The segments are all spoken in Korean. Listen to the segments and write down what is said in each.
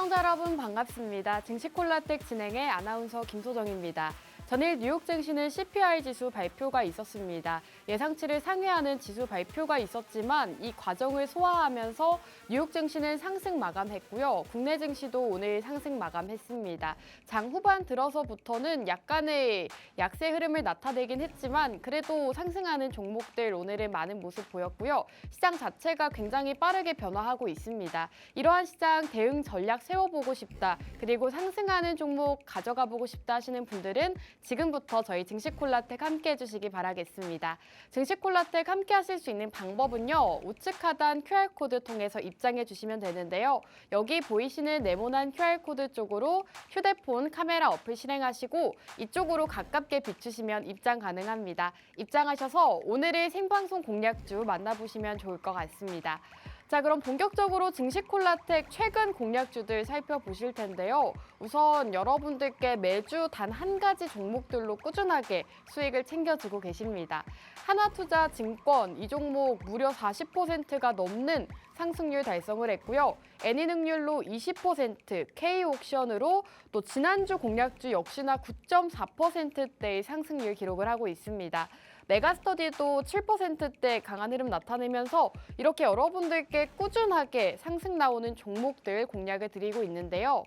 시청자 여러분 반갑습니다. 증시콜라텍 진행의 아나운서 김소정입니다. 전일 뉴욕 증시는 CPI 지수 발표가 있었습니다. 예상치를 상회하는 지수 발표가 있었지만 이 과정을 소화하면서 뉴욕 증시는 상승 마감했고요. 국내 증시도 오늘 상승 마감했습니다. 장 후반 들어서부터는 약간의 약세 흐름을 나타내긴 했지만 그래도 상승하는 종목들 오늘은 많은 모습 보였고요. 시장 자체가 굉장히 빠르게 변화하고 있습니다. 이러한 시장 대응 전략 세워보고 싶다. 그리고 상승하는 종목 가져가 보고 싶다 하시는 분들은 지금부터 저희 증시콜라텍 함께 해주시기 바라겠습니다. 증시콜라텍 함께 하실 수 있는 방법은요. 우측 하단 QR코드 통해서 입장해 주시면 되는데요. 여기 보이시는 네모난 QR코드 쪽으로 휴대폰 카메라 어플 실행하시고 이쪽으로 가깝게 비추시면 입장 가능합니다. 입장하셔서 오늘의 생방송 공략주 만나보시면 좋을 것 같습니다. 자, 그럼 본격적으로 증시콜라텍 최근 공략주들 살펴보실 텐데요. 우선 여러분들께 매주 단 한 가지 종목들로 꾸준하게 수익을 챙겨주고 계십니다. 하나투자증권 이 종목 무려 40%가 넘는 상승률 달성을 했고요. 애니능률로 20%, K옥션으로 또 지난주 공략주 역시나 9.4%대의 상승률 기록을 하고 있습니다. 메가스터디도 7%대 강한 흐름 나타내면서 이렇게 여러분들께 꾸준하게 상승 나오는 종목들 공략을 드리고 있는데요.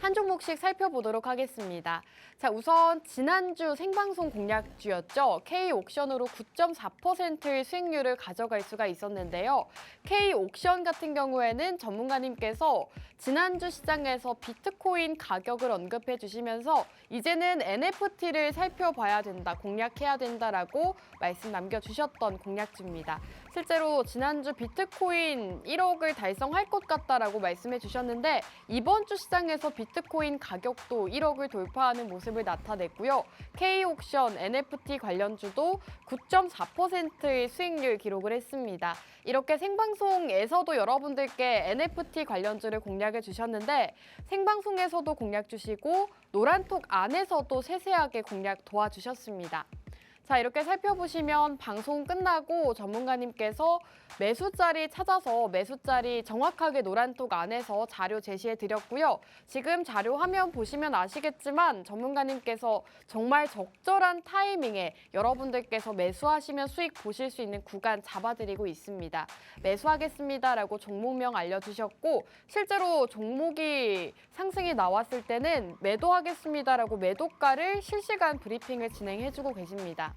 한 종목씩 살펴보도록 하겠습니다. 자, 우선 지난주 생방송 공략주였죠. K옥션으로 9.4%의 수익률을 가져갈 수가 있었는데요. K옥션 같은 경우에는 전문가님께서 지난주 시장에서 비트코인 가격을 언급해 주시면서 이제는 NFT를 살펴봐야 된다, 공략해야 된다라고 말씀 남겨주셨던 공략주입니다. 실제로 지난주 비트코인 1억을 달성할 것 같다라고 말씀해 주셨는데 이번 주 시장에서 비트코인 가격도 1억을 돌파하는 모습을 나타냈고요. K옥션 NFT 관련주도 9.4%의 수익률 기록을 했습니다. 이렇게 생방송에서도 여러분들께 NFT 관련주를 공략해 주셨는데 생방송에서도 공략 주시고 노란톡 안에서도 세세하게 공략 도와주셨습니다. 자, 이렇게 살펴보시면 방송 끝나고 전문가님께서 매수자리 찾아서 매수자리 정확하게 노란톡 안에서 자료 제시해 드렸고요. 지금 자료 화면 보시면 아시겠지만 전문가님께서 정말 적절한 타이밍에 여러분들께서 매수하시면 수익 보실 수 있는 구간 잡아드리고 있습니다. 매수하겠습니다라고 종목명 알려주셨고 실제로 종목이 상승이 나왔을 때는 매도하겠습니다라고 매도가를 실시간 브리핑을 진행해주고 계십니다.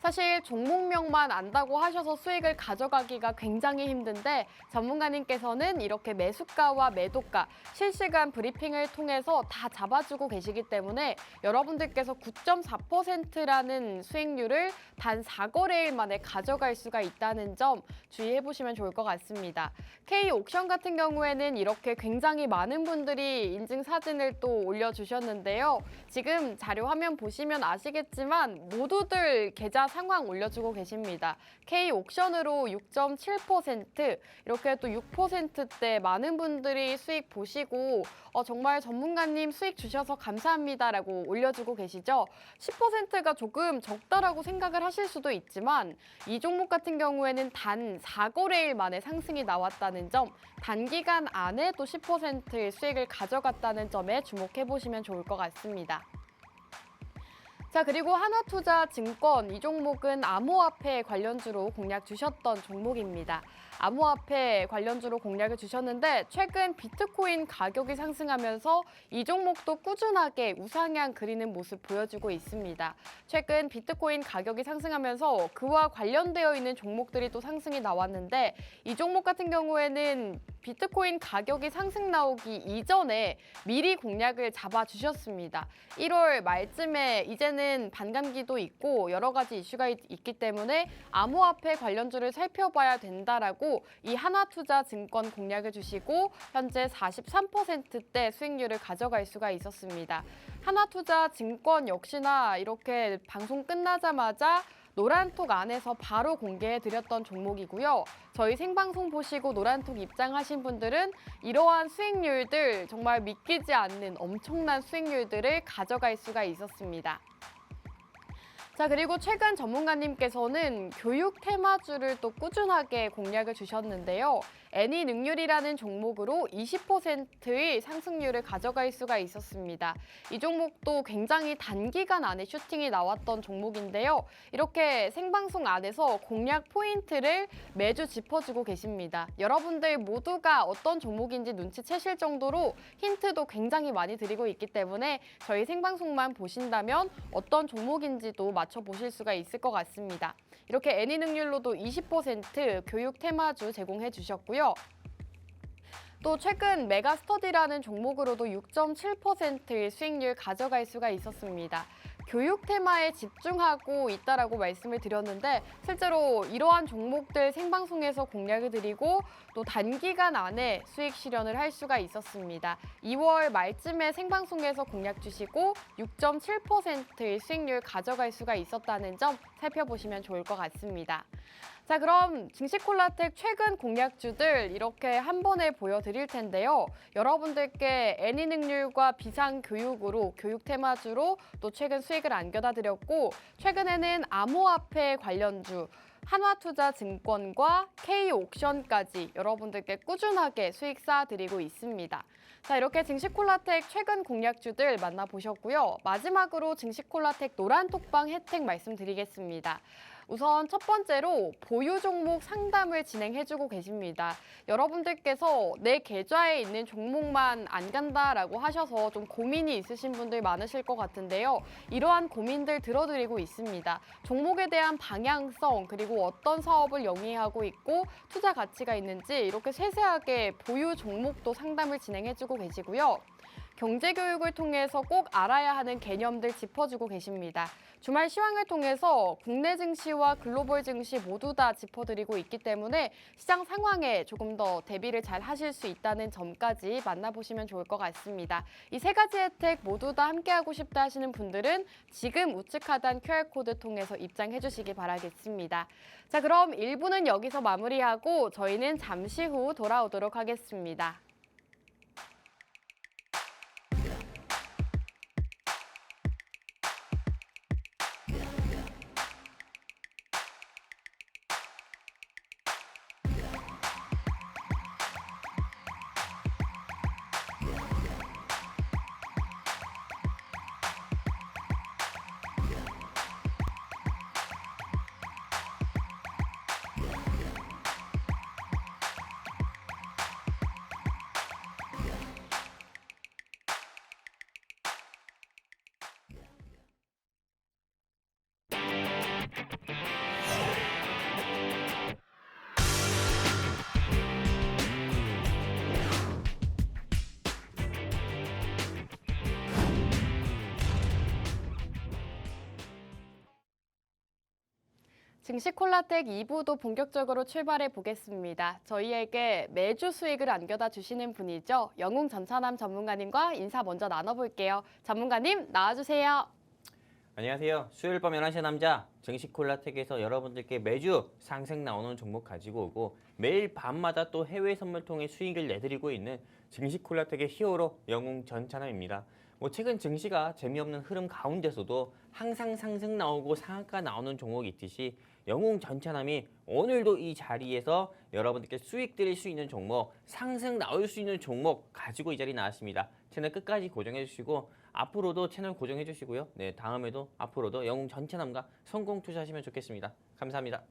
사실 종목명만 안다고 하셔서 수익을 가져가기가 굉장히 힘든데 전문가님께서는 이렇게 매수가와 매도가 실시간 브리핑을 통해서 다 잡아주고 계시기 때문에 여러분들께서 9.4%라는 수익률을 단 4거래일 만에 가져갈 수가 있다는 점 주의해 보시면 좋을 것 같습니다. K옥션 같은 경우에는 이렇게 굉장히 많은 분들이 인증 사진을 또 올려주셨는데요. 지금 자료 화면 보시면 아시겠지만 모두들 계좌 상황 올려주고 계십니다. K옥션으로 6.7% 이렇게 또 6%대 많은 분들이 수익 보시고 정말 전문가님 수익 주셔서 감사합니다라고 올려주고 계시죠. 10%가 조금 적다라고 생각을 하실 수도 있지만 이 종목 같은 경우에는 단 4거래일 만에 상승이 나왔다는 점, 단기간 안에 또 10%의 수익을 가져갔다는 점에 주목해 보시면 좋을 것 같습니다. 자, 그리고 하나투자증권 이 종목은 암호화폐 관련주로 공략 주셨던 종목입니다. 암호화폐 관련주로 공략을 주셨는데 최근 비트코인 가격이 상승하면서 이 종목도 꾸준하게 우상향 그리는 모습 보여주고 있습니다. 최근 비트코인 가격이 상승하면서 그와 관련되어 있는 종목들이 또 상승이 나왔는데 이 종목 같은 경우에는 비트코인 가격이 상승 나오기 이전에 미리 공략을 잡아주셨습니다. 1월 말쯤에 이제는 반감기도 있고 여러 가지 이슈가 있기 때문에 암호화폐 관련주를 살펴봐야 된다라고 이 하나투자증권 공략을 주시고 현재 43%대 수익률을 가져갈 수가 있었습니다. 하나투자증권 역시나 이렇게 방송 끝나자마자 노란톡 안에서 바로 공개해드렸던 종목이고요. 저희 생방송 보시고 노란톡 입장하신 분들은 이러한 수익률들 정말 믿기지 않는 엄청난 수익률들을 가져갈 수가 있었습니다. 자, 그리고 최근 전문가님께서는 교육 테마주를 또 꾸준하게 공략을 주셨는데요. 애니능률이라는 종목으로 20%의 상승률을 가져갈 수가 있었습니다. 이 종목도 굉장히 단기간 안에 슈팅이 나왔던 종목인데요. 이렇게 생방송 안에서 공략 포인트를 매주 짚어주고 계십니다. 여러분들 모두가 어떤 종목인지 눈치채실 정도로 힌트도 굉장히 많이 드리고 있기 때문에 저희 생방송만 보신다면 어떤 종목인지도 맞춰보실 수가 있을 것 같습니다. 이렇게 애니능률로도 20% 교육 테마주 제공해 주셨고요. 또 최근 메가스터디라는 종목으로도 6.7%의 수익률 가져갈 수가 있었습니다. 교육 테마에 집중하고 있다라고 말씀을 드렸는데 실제로 이러한 종목들 생방송에서 공략을 드리고 또 단기간 안에 수익 실현을 할 수가 있었습니다. 2월 말쯤에 생방송에서 공략 주시고 6.7%의 수익률 가져갈 수가 있었다는 점 살펴보시면 좋을 것 같습니다. 자, 그럼 증시콜라텍 최근 공략주들 이렇게 한 번에 보여드릴 텐데요. 여러분들께 애니능률과 비상교육으로 교육 테마주로 또 최근 수익을 안겨다 드렸고 최근에는 암호화폐 관련주 한화투자증권과 K옥션까지 여러분들께 꾸준하게 수익 쌓아드리고 있습니다. 자, 이렇게 증시콜라텍 최근 공략주들 만나보셨고요. 마지막으로 증시콜라텍 노란톡방 혜택 말씀드리겠습니다. 우선 첫 번째로 보유 종목 상담을 진행해주고 계십니다. 여러분들께서 내 계좌에 있는 종목만 안 간다라고 하셔서 좀 고민이 있으신 분들 많으실 것 같은데요. 이러한 고민들 들어드리고 있습니다. 종목에 대한 방향성 그리고 어떤 사업을 영위하고 있고 투자 가치가 있는지 이렇게 세세하게 보유 종목도 상담을 진행해주고 계시고요. 경제교육을 통해서 꼭 알아야 하는 개념들 짚어주고 계십니다. 주말 시황을 통해서 국내 증시와 글로벌 증시 모두 다 짚어드리고 있기 때문에 시장 상황에 조금 더 대비를 잘 하실 수 있다는 점까지 만나보시면 좋을 것 같습니다. 이 세 가지 혜택 모두 다 함께하고 싶다 하시는 분들은 지금 우측 하단 QR코드 통해서 입장해 주시기 바라겠습니다. 자, 그럼 1부는 여기서 마무리하고 저희는 잠시 후 돌아오도록 하겠습니다. 증시콜라텍 2부도 본격적으로 출발해 보겠습니다. 저희에게 매주 수익을 안겨다 주시는 분이죠. 영웅 전차남 전문가님과 인사 먼저 나눠볼게요. 전문가님 나와주세요. 안녕하세요. 수요일 밤 11시 남자 증시콜라텍에서 여러분들께 매주 상승 나오는 종목 가지고 오고 매일 밤마다 또 해외 선물 통해 수익을 내드리고 있는 증시콜라텍의 히어로 영웅 전찬남입니다. 최근 증시가 재미없는 흐름 가운데서도 항상 상승 나오고 상한가 나오는 종목이 있듯이 영웅 전찬남이 오늘도 이 자리에서 여러분들께 수익 드릴 수 있는 종목, 상승 나올 수 있는 종목 가지고 이 자리에 나왔습니다. 채널 끝까지 고정해 주시고 앞으로도 채널 고정해 주시고요. 네, 다음에도 앞으로도 영웅 전찬남과 성공 투자하시면 좋겠습니다. 감사합니다.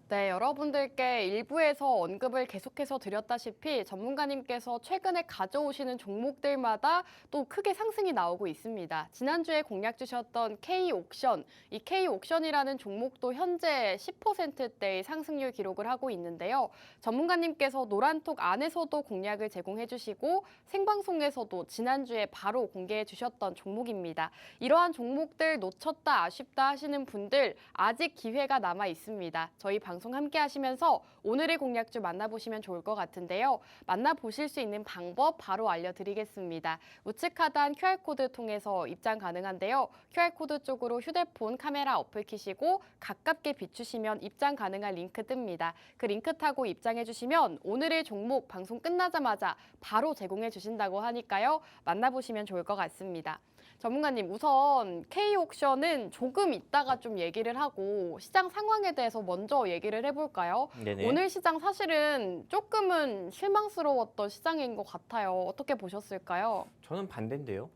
네, 여러분들께 일부에서 언급을 계속해서 드렸다시피 전문가님께서 최근에 가져오시는 종목들마다 또 크게 상승이 나오고 있습니다. 지난주에 공략 주셨던 K옥션, 이 K옥션이라는 종목도 현재 10%대의 상승률 기록을 하고 있는데요. 전문가님께서 노란톡 안에서도 공략을 제공해 주시고 생방송에서도 지난주에 바로 공개해 주셨던 종목입니다. 이러한 종목들 놓쳤다 아쉽다 하시는 분들 아직 기회가 남아 있습니다. 저희 방송 함께 하시면서 오늘의 공략주 만나보시면 좋을 것 같은데요. 만나보실 수 있는 방법 바로 알려드리겠습니다. 우측 하단 QR코드 통해서 입장 가능한데요. QR코드 쪽으로 휴대폰 카메라 어플 키시고 가깝게 비추시면 입장 가능한 링크 뜹니다. 그 링크 타고 입장해 주시면 오늘의 종목 방송 끝나자마자 바로 제공해 주신다고 하니까요. 만나보시면 좋을 것 같습니다. 전문가님, 우선 K옥션은 조금 이따가 좀 얘기를 하고 시장 상황에 대해서 먼저 얘기를 해볼까요? 네네. 오늘 시장 사실은 조금은 실망스러웠던 시장인 것 같아요. 어떻게 보셨을까요? 저는 반대인데요.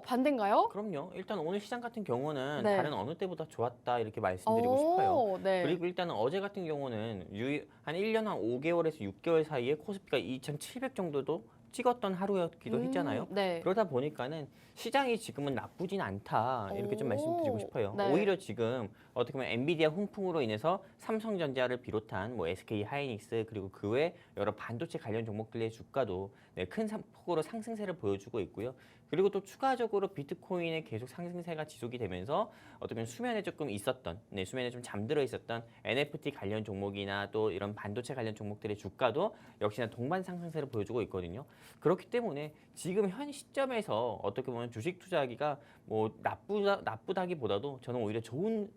반대인가요? 그럼요. 일단 오늘 시장 같은 경우는 네. 다른 어느 때보다 좋았다 이렇게 말씀드리고 싶어요. 네. 그리고 일단은 어제 같은 경우는 한 1년 한 5개월에서 6개월 사이에 코스피가 2,700 정도도 찍었던 하루였기도 했잖아요. 네. 그러다 보니까는 시장이 지금은 나쁘진 않다 이렇게 좀 말씀드리고 싶어요. 네. 오히려 지금 어떻게 보면 엔비디아 훈풍으로 인해서 삼성전자를 비롯한 뭐 SK 하이닉스 그리고 그 외 여러 반도체 관련 종목들의 주가도 큰 폭으로 상승세를 보여주고 있고요. 그리고 또 추가적으로 비트코인의 계속 상승세가 지속이 되면서 어떻게 보면 수면에 조금 있었던, 수면에 좀 잠들어 있었던 NFT 관련 종목이나 또 이런 반도체 관련 종목들의 주가도 역시나 동반 상승세를 보여주고 있거든요. 그렇기 때문에 지금 현 시점에서 어떻게 보면 주식 투자하기가 뭐 나쁘다기보다도 저는 오히려 좋은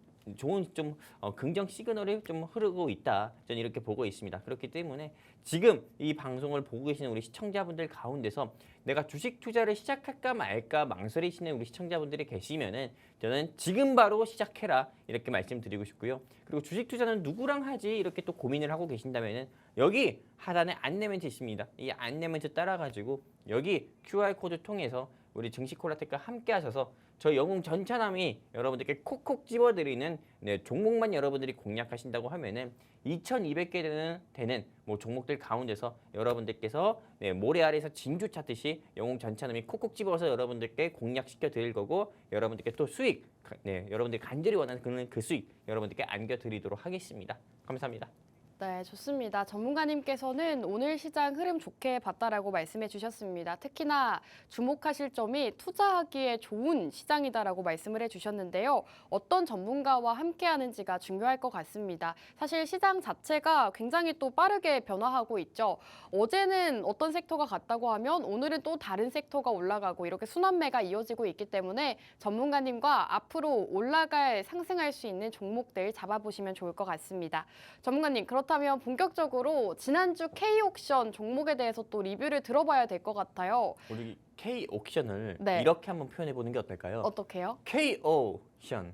좀 긍정 시그널이 좀 흐르고 있다. 저는 이렇게 보고 있습니다. 그렇기 때문에 지금 이 방송을 보고 계시는 우리 시청자분들 가운데서 내가 주식 투자를 시작할까 말까 망설이시는 우리 시청자분들이 계시면은 저는 지금 바로 시작해라 이렇게 말씀드리고 싶고요. 그리고 주식 투자는 누구랑 하지 이렇게 또 고민을 하고 계신다면은 여기 하단에 안내 멘트 있습니다. 이 안내 멘트 따라가지고 여기 QR코드 통해서 우리 증시콜라텍과 함께 하셔서 저 영웅 전차남이 여러분들께 콕콕 집어드리는 종목만 여러분들이 공략하신다고 하면은 2,200개 되는 뭐 종목들 가운데서 여러분들께서 모래 아래에서 진주 찾듯이 영웅 전차남이 콕콕 집어서 여러분들께 공략시켜 드릴 거고 여러분들께 또 수익, 여러분들이 간절히 원하는 그 수익 여러분들께 안겨드리도록 하겠습니다. 감사합니다. 네, 좋습니다. 전문가님께서는 오늘 시장 흐름 좋게 봤다라고 말씀해 주셨습니다. 특히나 주목하실 점이 투자하기에 좋은 시장이다라고 말씀을 해 주셨는데요. 어떤 전문가와 함께 하는지가 중요할 것 같습니다. 사실 시장 자체가 굉장히 또 빠르게 변화하고 있죠. 어제는 어떤 섹터가 갔다고 하면 오늘은 또 다른 섹터가 올라가고 이렇게 순환매가 이어지고 있기 때문에 전문가님과 앞으로 올라갈 상승할 수 있는 종목들 잡아보시면 좋을 것 같습니다. 전문가님, 그렇다면 본격적으로 지난주 K옥션 종목에 대해서 또 리뷰를 들어봐야 될 것 같아요. 우리 K옥션을 네. 이렇게 한번 표현해 보는 게 어떨까요? 어떻게요? KO션.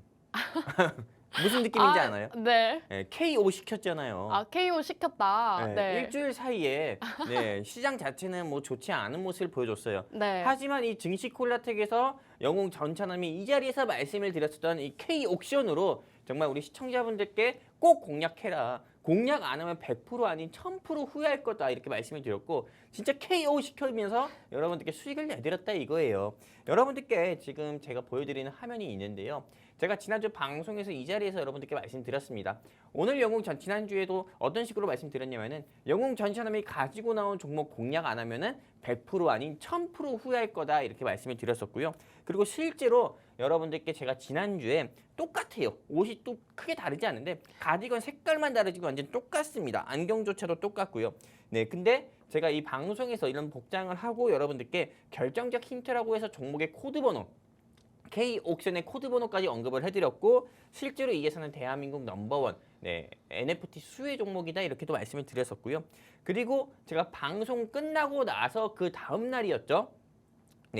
무슨 느낌인지 아나요? 네. KO 시켰잖아요. KO 시켰다. 네. 일주일 사이에 시장 자체는 뭐 좋지 않은 모습을 보여줬어요. 네. 하지만 이 증시콜라텍에서 영웅 전차남이 이 자리에서 말씀을 드렸었던 이 K옥션으로 정말 우리 시청자분들께 꼭 공략해라. 공략 안 하면 100% 아닌 1000% 후회할 거다 이렇게 말씀을 드렸고 진짜 KO 시켜면서 여러분들께 수익을 내드렸다 이거예요. 여러분들께 지금 제가 보여드리는 화면이 있는데요. 제가 지난주 방송에서 이 자리에서 여러분들께 말씀드렸습니다. 오늘 지난주에도 어떤 식으로 말씀드렸냐면은 영웅 전차남이 가지고 나온 종목 공략 안 하면은 100% 아닌 1000% 후회할 거다 이렇게 말씀을 드렸었고요. 그리고 실제로 여러분들께 제가 지난주에 똑같아요. 옷이 또 크게 다르지 않은데 가디건 색깔만 다르지 완전 똑같습니다. 안경조차도 똑같고요. 근데 제가 이 방송에서 이런 복장을 하고 여러분들께 결정적 힌트라고 해서 종목의 코드번호 K옥션의 코드번호까지 언급을 해드렸고 실제로 이 회사는 대한민국 넘버원 NFT 수혜 종목이다 이렇게도 말씀을 드렸었고요. 그리고 제가 방송 끝나고 나서 그 다음 날이었죠.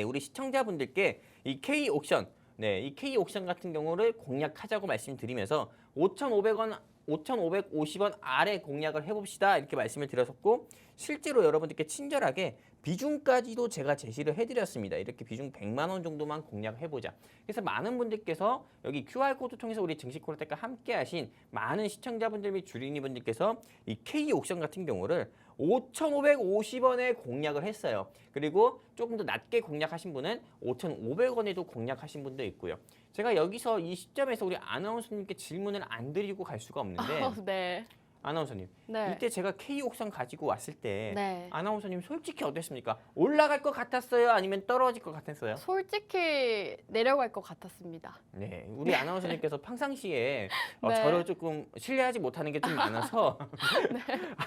우리 시청자분들께 이 K옥션, 이 K옥션 같은 경우를 공략하자고 말씀드리면서 5,500원 5,550원 아래 공략을 해봅시다 이렇게 말씀을 드렸었고 실제로 여러분들께 친절하게 비중까지도 제가 제시를 해드렸습니다. 이렇게 비중 100만 원 정도만 공략해보자. 그래서 많은 분들께서 여기 QR코드 통해서 우리 증시콜라텍과 함께 하신 많은 시청자분들 및 주린이분들께서 이 K옥션 같은 경우를 5,550원에 공략을 했어요. 그리고 조금 더 낮게 공략하신 분은 5,500원에도 공략하신 분도 있고요. 제가 여기서 이 시점에서 우리 아나운서님께 질문을 안 드리고 갈 수가 없는데 네. 아나운서님, 네. 이때 제가 K옥션 가지고 왔을 때 네. 아나운서님 솔직히 어땠습니까? 올라갈 것 같았어요? 아니면 떨어질 것 같았어요? 솔직히 내려갈 것 같았습니다. 네, 우리 아나운서님께서 평상시에 네. 저를 조금 신뢰하지 못하는 게 좀 많아서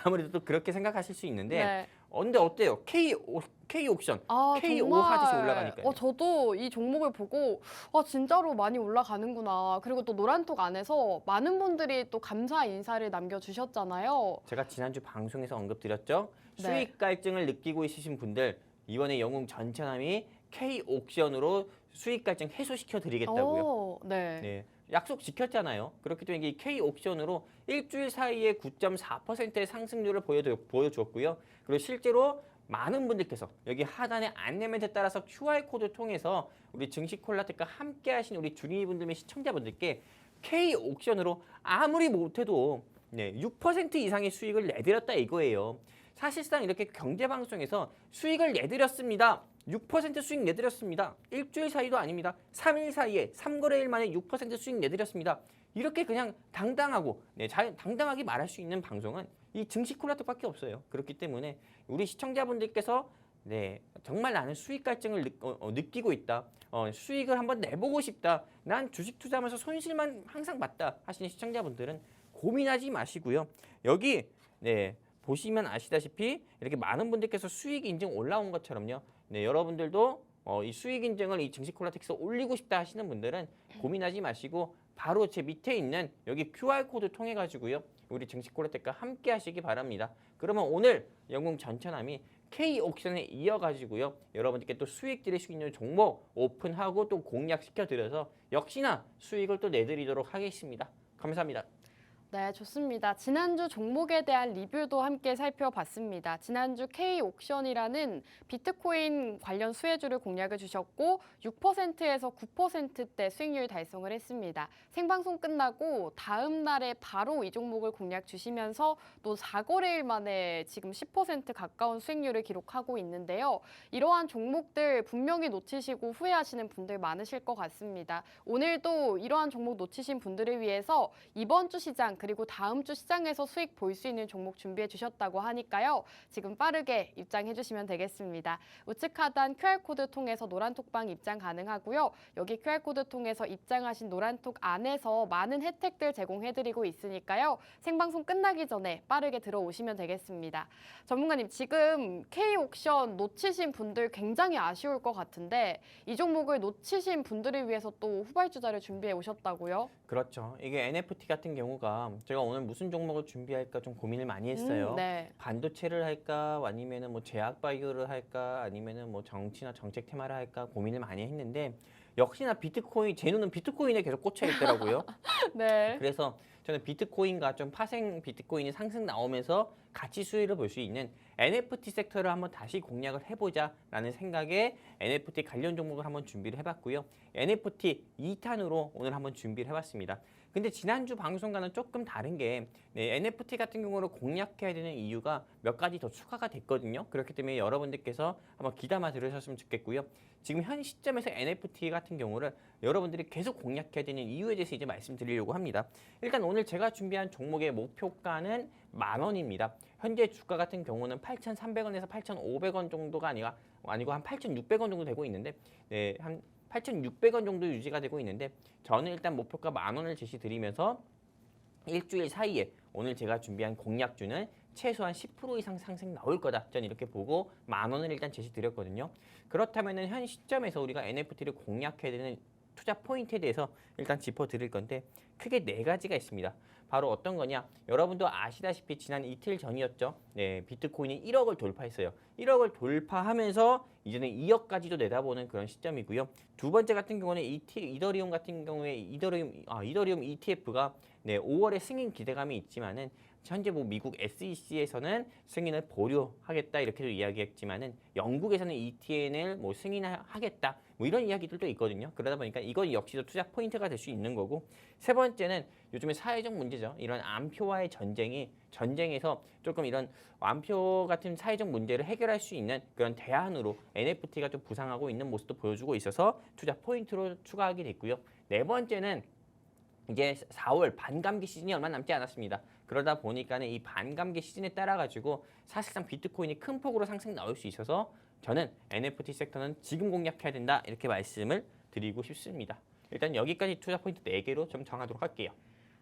아무래도 또 그렇게 생각하실 수 있는데 근데 어때요? K옥션, KO 하듯이 올라가니까요. 저도 이 종목을 보고 진짜로 많이 올라가는구나. 그리고 또 노란톡 안에서 많은 분들이 또 감사 인사를 남겨주셨잖아요. 제가 지난주 방송에서 언급드렸죠. 네. 수익 갈증을 느끼고 있으신 분들 이번에 영웅 전차남이 K옥션으로 수익 갈증 해소시켜 드리겠다고요. 오, 네. 네, 약속 지켰잖아요. 그렇기 때문에 이 K 옵션으로 일주일 사이에 9.4%의 상승률을 보여주었고요. 그리고 실제로 많은 분들께서 여기 하단의 안내 멘트에 따라서 QR 코드 통해서 우리 증시 콜라텍과 함께 하신 우리 주린이분들 및 시청자분들께 K 옵션으로 아무리 못해도 6% 이상의 수익을 내드렸다 이거예요. 사실상 이렇게 경제방송에서 수익을 내드렸습니다. 6% 수익 내드렸습니다. 일주일 사이도 아닙니다. 3일 사이에 3거래일 만에 6% 수익 내드렸습니다. 이렇게 그냥 당당하고 당당하게 말할 수 있는 방송은 이 증시 콜라텍밖에 없어요. 그렇기 때문에 우리 시청자분들께서 정말 나는 수익 갈증을 느끼고 있다. 수익을 한번 내보고 싶다. 난 주식 투자하면서 손실만 항상 봤다 하시는 시청자분들은 고민하지 마시고요. 여기 보시면 아시다시피 이렇게 많은 분들께서 수익 인증 올라온 것처럼요. 여러분들도 이 수익 인증을 이 증시 콜라텍에서 올리고 싶다 하시는 분들은 고민하지 마시고 바로 제 밑에 있는 여기 QR 코드 통해 가지고요. 우리 증시 콜라텍과 함께 하시기 바랍니다. 그러면 오늘 영웅 전천함이 K 옥션에 이어 가지고요. 여러분들께 또 수익 드릴 수 있는 종목 오픈하고 또 공략시켜 드려서 역시나 수익을 또 내드리도록 하겠습니다. 감사합니다. 네, 좋습니다. 지난주 종목에 대한 리뷰도 함께 살펴봤습니다. 지난주 K옥션이라는 비트코인 관련 수혜주를 공략해 주셨고 6%에서 9%대 수익률 달성을 했습니다. 생방송 끝나고 다음 날에 바로 이 종목을 공략 주시면서 또 4거래일 만에 지금 10% 가까운 수익률을 기록하고 있는데요. 이러한 종목들 분명히 놓치시고 후회하시는 분들 많으실 것 같습니다. 오늘도 이러한 종목 놓치신 분들을 위해서 이번 주 시장 그리고 다음 주 시장에서 수익 볼 수 있는 종목 준비해 주셨다고 하니까요. 지금 빠르게 입장해 주시면 되겠습니다. 우측 하단 QR코드 통해서 노란톡방 입장 가능하고요. 여기 QR코드 통해서 입장하신 노란톡 안에서 많은 혜택들 제공해드리고 있으니까요. 생방송 끝나기 전에 빠르게 들어오시면 되겠습니다. 전문가님, 지금 K옥션 놓치신 분들 굉장히 아쉬울 것 같은데 이 종목을 놓치신 분들을 위해서 또 후발주자를 준비해 오셨다고요? 그렇죠. 이게 NFT 같은 경우가 제가 오늘 무슨 종목을 준비할까 좀 고민을 많이 했어요. 네. 반도체를 할까 아니면은 뭐 제약 바이오를 할까 아니면은 뭐 정치나 정책 테마를 할까 고민을 많이 했는데 역시나 비트코인 제 눈은 비트코인에 계속 꽂혀 있더라고요. 네. 그래서 저는 비트코인과 좀 파생 비트코인이 상승 나오면서 같이 수혜를 볼 수 있는 NFT 섹터를 한번 다시 공략을 해보자라는 생각에 NFT 관련 종목을 한번 준비를 해봤고요. NFT 2탄으로 오늘 한번 준비를 해봤습니다. 근데 지난주 방송과는 조금 다른 게 NFT 같은 경우를 공략해야 되는 이유가 몇 가지 더 추가가 됐거든요. 그렇기 때문에 여러분들께서 한번 귀담아 들으셨으면 좋겠고요. 지금 현 시점에서 NFT 같은 경우를 여러분들이 계속 공략해야 되는 이유에 대해서 이제 말씀드리려고 합니다. 일단 오늘 제가 준비한 종목의 목표가는 10,000원입니다. 현재 주가 같은 경우는 8,300원에서 8,500원 정도가 아니고 한 8,600원 정도 되고 있는데 한 8,600원 정도 유지가 되고 있는데 저는 일단 목표가 10,000원을 제시드리면서 일주일 사이에 오늘 제가 준비한 공략주는 최소한 10% 이상 상승 나올 거다. 저는 이렇게 보고 10,000원을 일단 제시드렸거든요. 그렇다면 현 시점에서 우리가 NFT를 공략해야 되는 투자 포인트에 대해서 일단 짚어드릴 건데 크게 4가지가 있습니다. 바로 어떤 거냐? 여러분도 아시다시피 지난 이틀 전이었죠. 비트코인이 1억을 돌파했어요. 1억을 돌파하면서 이제는 2억까지도 내다보는 그런 시점이고요. 두 번째 같은 경우는 이더리움 같은 경우에 이더리움 ETF가 5월에 승인 기대감이 있지만은 현재 뭐 미국 SEC에서는 승인을 보류하겠다 이렇게도 이야기했지만은 영국에서는 ETN을 뭐 승인하겠다 뭐 이런 이야기들도 있거든요. 그러다 보니까 이건 역시도 투자 포인트가 될 수 있는 거고 세 번째는 요즘에 사회적 문제죠. 이런 암표와의 전쟁에서 조금 이런 암표 같은 사회적 문제를 해결할 수 있는 그런 대안으로 NFT가 좀 부상하고 있는 모습도 보여주고 있어서 투자 포인트로 추가하게 됐고요. 네 번째는 이제 4월 반감기 시즌이 얼마 남지 않았습니다. 그러다 보니까는 이 반감기 시즌에 따라 가지고 사실상 비트코인이 큰 폭으로 상승 나올 수 있어서 저는 NFT 섹터는 지금 공략해야 된다 이렇게 말씀을 드리고 싶습니다. 일단 여기까지 투자 포인트 4개로 좀 정하도록 할게요.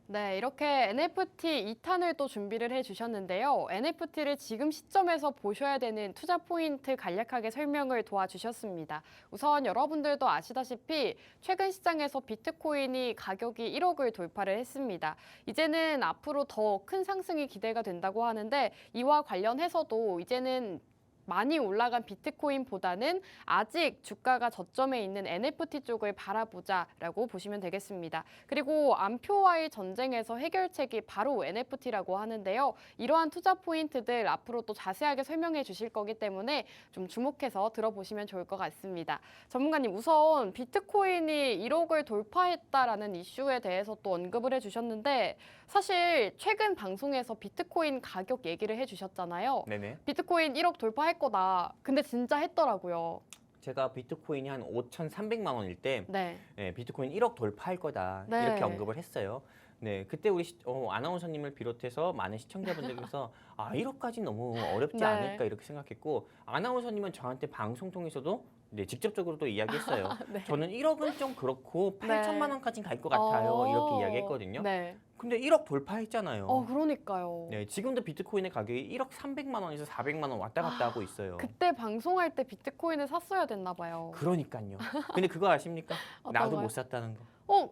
네, 이렇게 NFT 2탄을 또 준비를 해주셨는데요. NFT를 지금 시점에서 보셔야 되는 투자 포인트 간략하게 설명을 도와주셨습니다. 우선 여러분들도 아시다시피 최근 시장에서 비트코인이 가격이 1억을 돌파를 했습니다. 이제는 앞으로 더 큰 상승이 기대가 된다고 하는데 이와 관련해서도 이제는 많이 올라간 비트코인보다는 아직 주가가 저점에 있는 NFT 쪽을 바라보자라고 보시면 되겠습니다. 그리고 암표와의 전쟁에서 해결책이 바로 NFT라고 하는데요. 이러한 투자 포인트들 앞으로 또 자세하게 설명해 주실 거기 때문에 좀 주목해서 들어보시면 좋을 것 같습니다. 전문가님, 우선 비트코인이 1억을 돌파했다라는 이슈에 대해서 또 언급을 해주셨는데 사실 최근 방송에서 비트코인 가격 얘기를 해주셨잖아요. 네네. 비트코인 1억 돌파할 거다. 근데 진짜 했더라고요. 제가 비트코인이 한 5,300만 원일 때 네. 비트코인 1억 돌파할 거다 네. 이렇게 언급을 했어요. 네, 그때 우리 아나운서님을 비롯해서 많은 시청자분들께서 1억까지 너무 어렵지 네. 않을까 이렇게 생각했고 아나운서님은 저한테 방송 통해서도 직접적으로 또 이야기했어요. 네. 저는 1억은 좀 그렇고 네. 8천만 원까지는 갈 것 같아요. 이렇게 이야기했거든요. 네. 근데 1억 돌파했잖아요. 그러니까요. 네, 지금도 비트코인의 가격이 1억 300만 원에서 400만 원 왔다 갔다 하고 있어요. 그때 방송할 때 비트코인을 샀어야 됐나 봐요. 그러니까요. 근데 그거 아십니까? 어떤 나도 거요? 못 샀다는 거.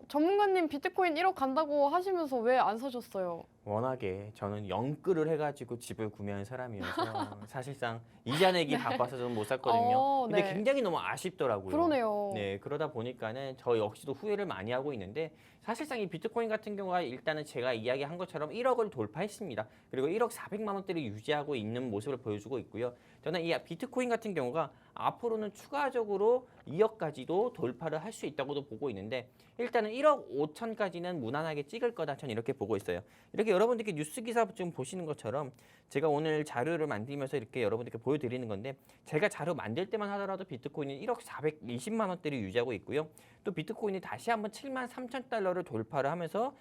전문가님 비트코인 1억 간다고 하시면서 왜 안 사셨어요? 워낙에 저는 영끌을 해가지고 집을 구매한 사람이어서 사실상 이자 내기 바빠서 저는 못 샀거든요. 근데 네. 굉장히 너무 아쉽더라고요. 그러네요. 네, 그러다 보니까는 저 역시도 후회를 많이 하고 있는데 사실상 이 비트코인 같은 경우가 일단은 제가 이야기한 것처럼 1억을 돌파했습니다. 그리고 1억 400만 원대를 유지하고 있는 모습을 보여주고 있고요. 저는 이 비트코인 같은 경우가 앞으로는 추가적으로 2억까지도 돌파를 할 수 있다고도 보고 있는데 일단은 1억 5천까지는 무난하게 찍을 거다. 저는 이렇게 보고 있어요. 이렇게 여러분들께 뉴스 기사 지금 보시는 것처럼 제가 오늘 자료를 만들면서 이렇게 여러분들께 보여드리는 건데 제가 자료 만들 때만 하더라도 비트코인은 1억 420만 원대를 유지하고 있고요. 또 비트코인이 다시 한번 7만 3천 달러를 돌파를 하면서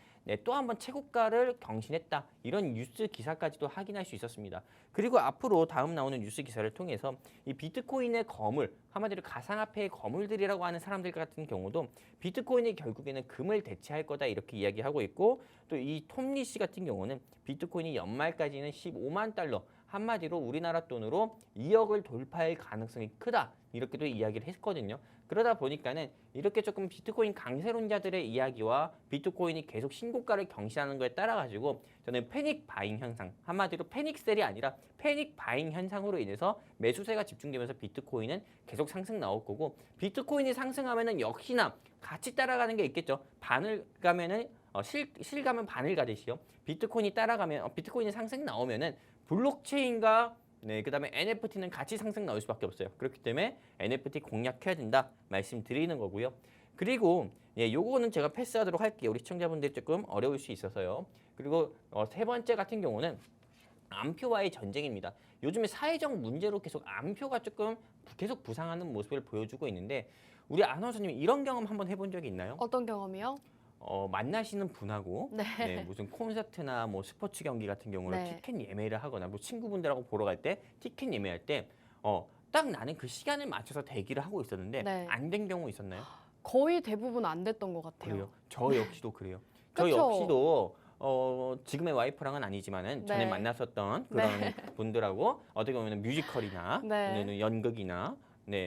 또 한번 최고가를 경신했다. 이런 뉴스 기사까지도 확인할 수 있었습니다. 그리고 앞으로 다음 나오는 뉴스 기사를 통해서 이 비트코인의 거물, 한마디로 가상화폐의 거물들이라고 하는 사람들 같은 경우도 비트코인이 결국에는 금을 대체할 거다 이렇게 이야기하고 있고 또 이 톰리 씨 같은 경우는 비트코인이 연말까지는 15만 달러, 한마디로 우리나라 돈으로 2억을 돌파할 가능성이 크다 이렇게도 이야기를 했거든요. 그러다 보니까는 이렇게 조금 비트코인 강세론자들의 이야기와 비트코인이 계속 신고가를 경신하는 거에 따라 가지고 저는 패닉 바잉 현상, 한마디로 패닉셀이 아니라 패닉 바잉 현상으로 인해서 매수세가 집중되면서 비트코인은 계속 상승 나올 거고 비트코인이 상승하면은 역시나 같이 따라가는 게 있겠죠. 반을 가면은 실 가면 반을 가듯이요. 비트코인이 따라가면 비트코인이 상승 나오면은 블록체인과 그다음에 NFT는 같이 상승 나올 수밖에 없어요. 그렇기 때문에 NFT 공략해야 된다 말씀드리는 거고요. 그리고 요거는 제가 패스하도록 할게요. 우리 시청자분들이 조금 어려울 수 있어서요. 그리고 세 번째 같은 경우는 암표와의 전쟁입니다. 요즘에 사회적 문제로 계속 암표가 조금 계속 부상하는 모습을 보여주고 있는데 우리 아나운서님 이런 경험 한번 해본 적이 있나요? 어떤 경험이요? 만나시는 분하고 네. 무슨 콘서트나 뭐 스포츠 경기 같은 경우는 네. 티켓 예매를 하거나 뭐 친구분들하고 보러 갈 때 티켓 예매할 때 딱 나는 그 시간을 맞춰서 대기를 하고 있었는데 네. 안 된 경우 있었나요? 거의 대부분 안 됐던 것 같아요. 그래요. 저 역시도 그래요. 저 그쵸? 역시도 지금의 와이프랑은 아니지만은 전에 네. 만났었던 그런 분들하고 어떻게 보면 뮤지컬이나 네. 또는 연극이나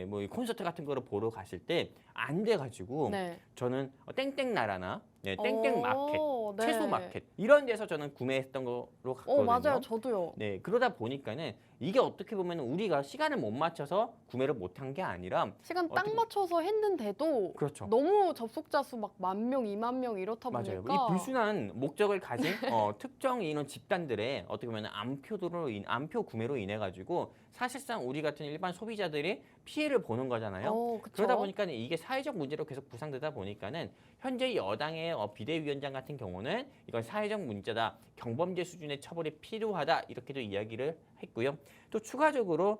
뭐 콘서트 같은 거를 보러 갔을 때 안 돼가지고 네. 저는 땡땡 나라나 땡땡 마켓, 네. 채소 마켓 이런 데서 저는 구매했던 거로 갔거든요. 맞아요. 저도요. 그러다 보니까는 이게 어떻게 보면 우리가 시간을 못 맞춰서 구매를 못한 게 아니라 시간 딱 어떻게- 맞춰서 했는데도 그렇죠. 너무 접속자 수 막 10,000명, 20,000명 이렇다 맞아요. 보니까 이 불순한 목적을 가진 특정 이런 집단들의 어떻게 보면 암표 구매로 인해 가지고 사실상 우리 같은 일반 소비자들이 피해를 보는 거잖아요. 그쵸? 그러다 보니까 이게 사회적 문제로 계속 부상되다 보니까는 현재 여당의 비대위원장 같은 경우는 이건 사회적 문제다, 경범죄 수준의 처벌이 필요하다 이렇게도 이야기를 했고요. 또 추가적으로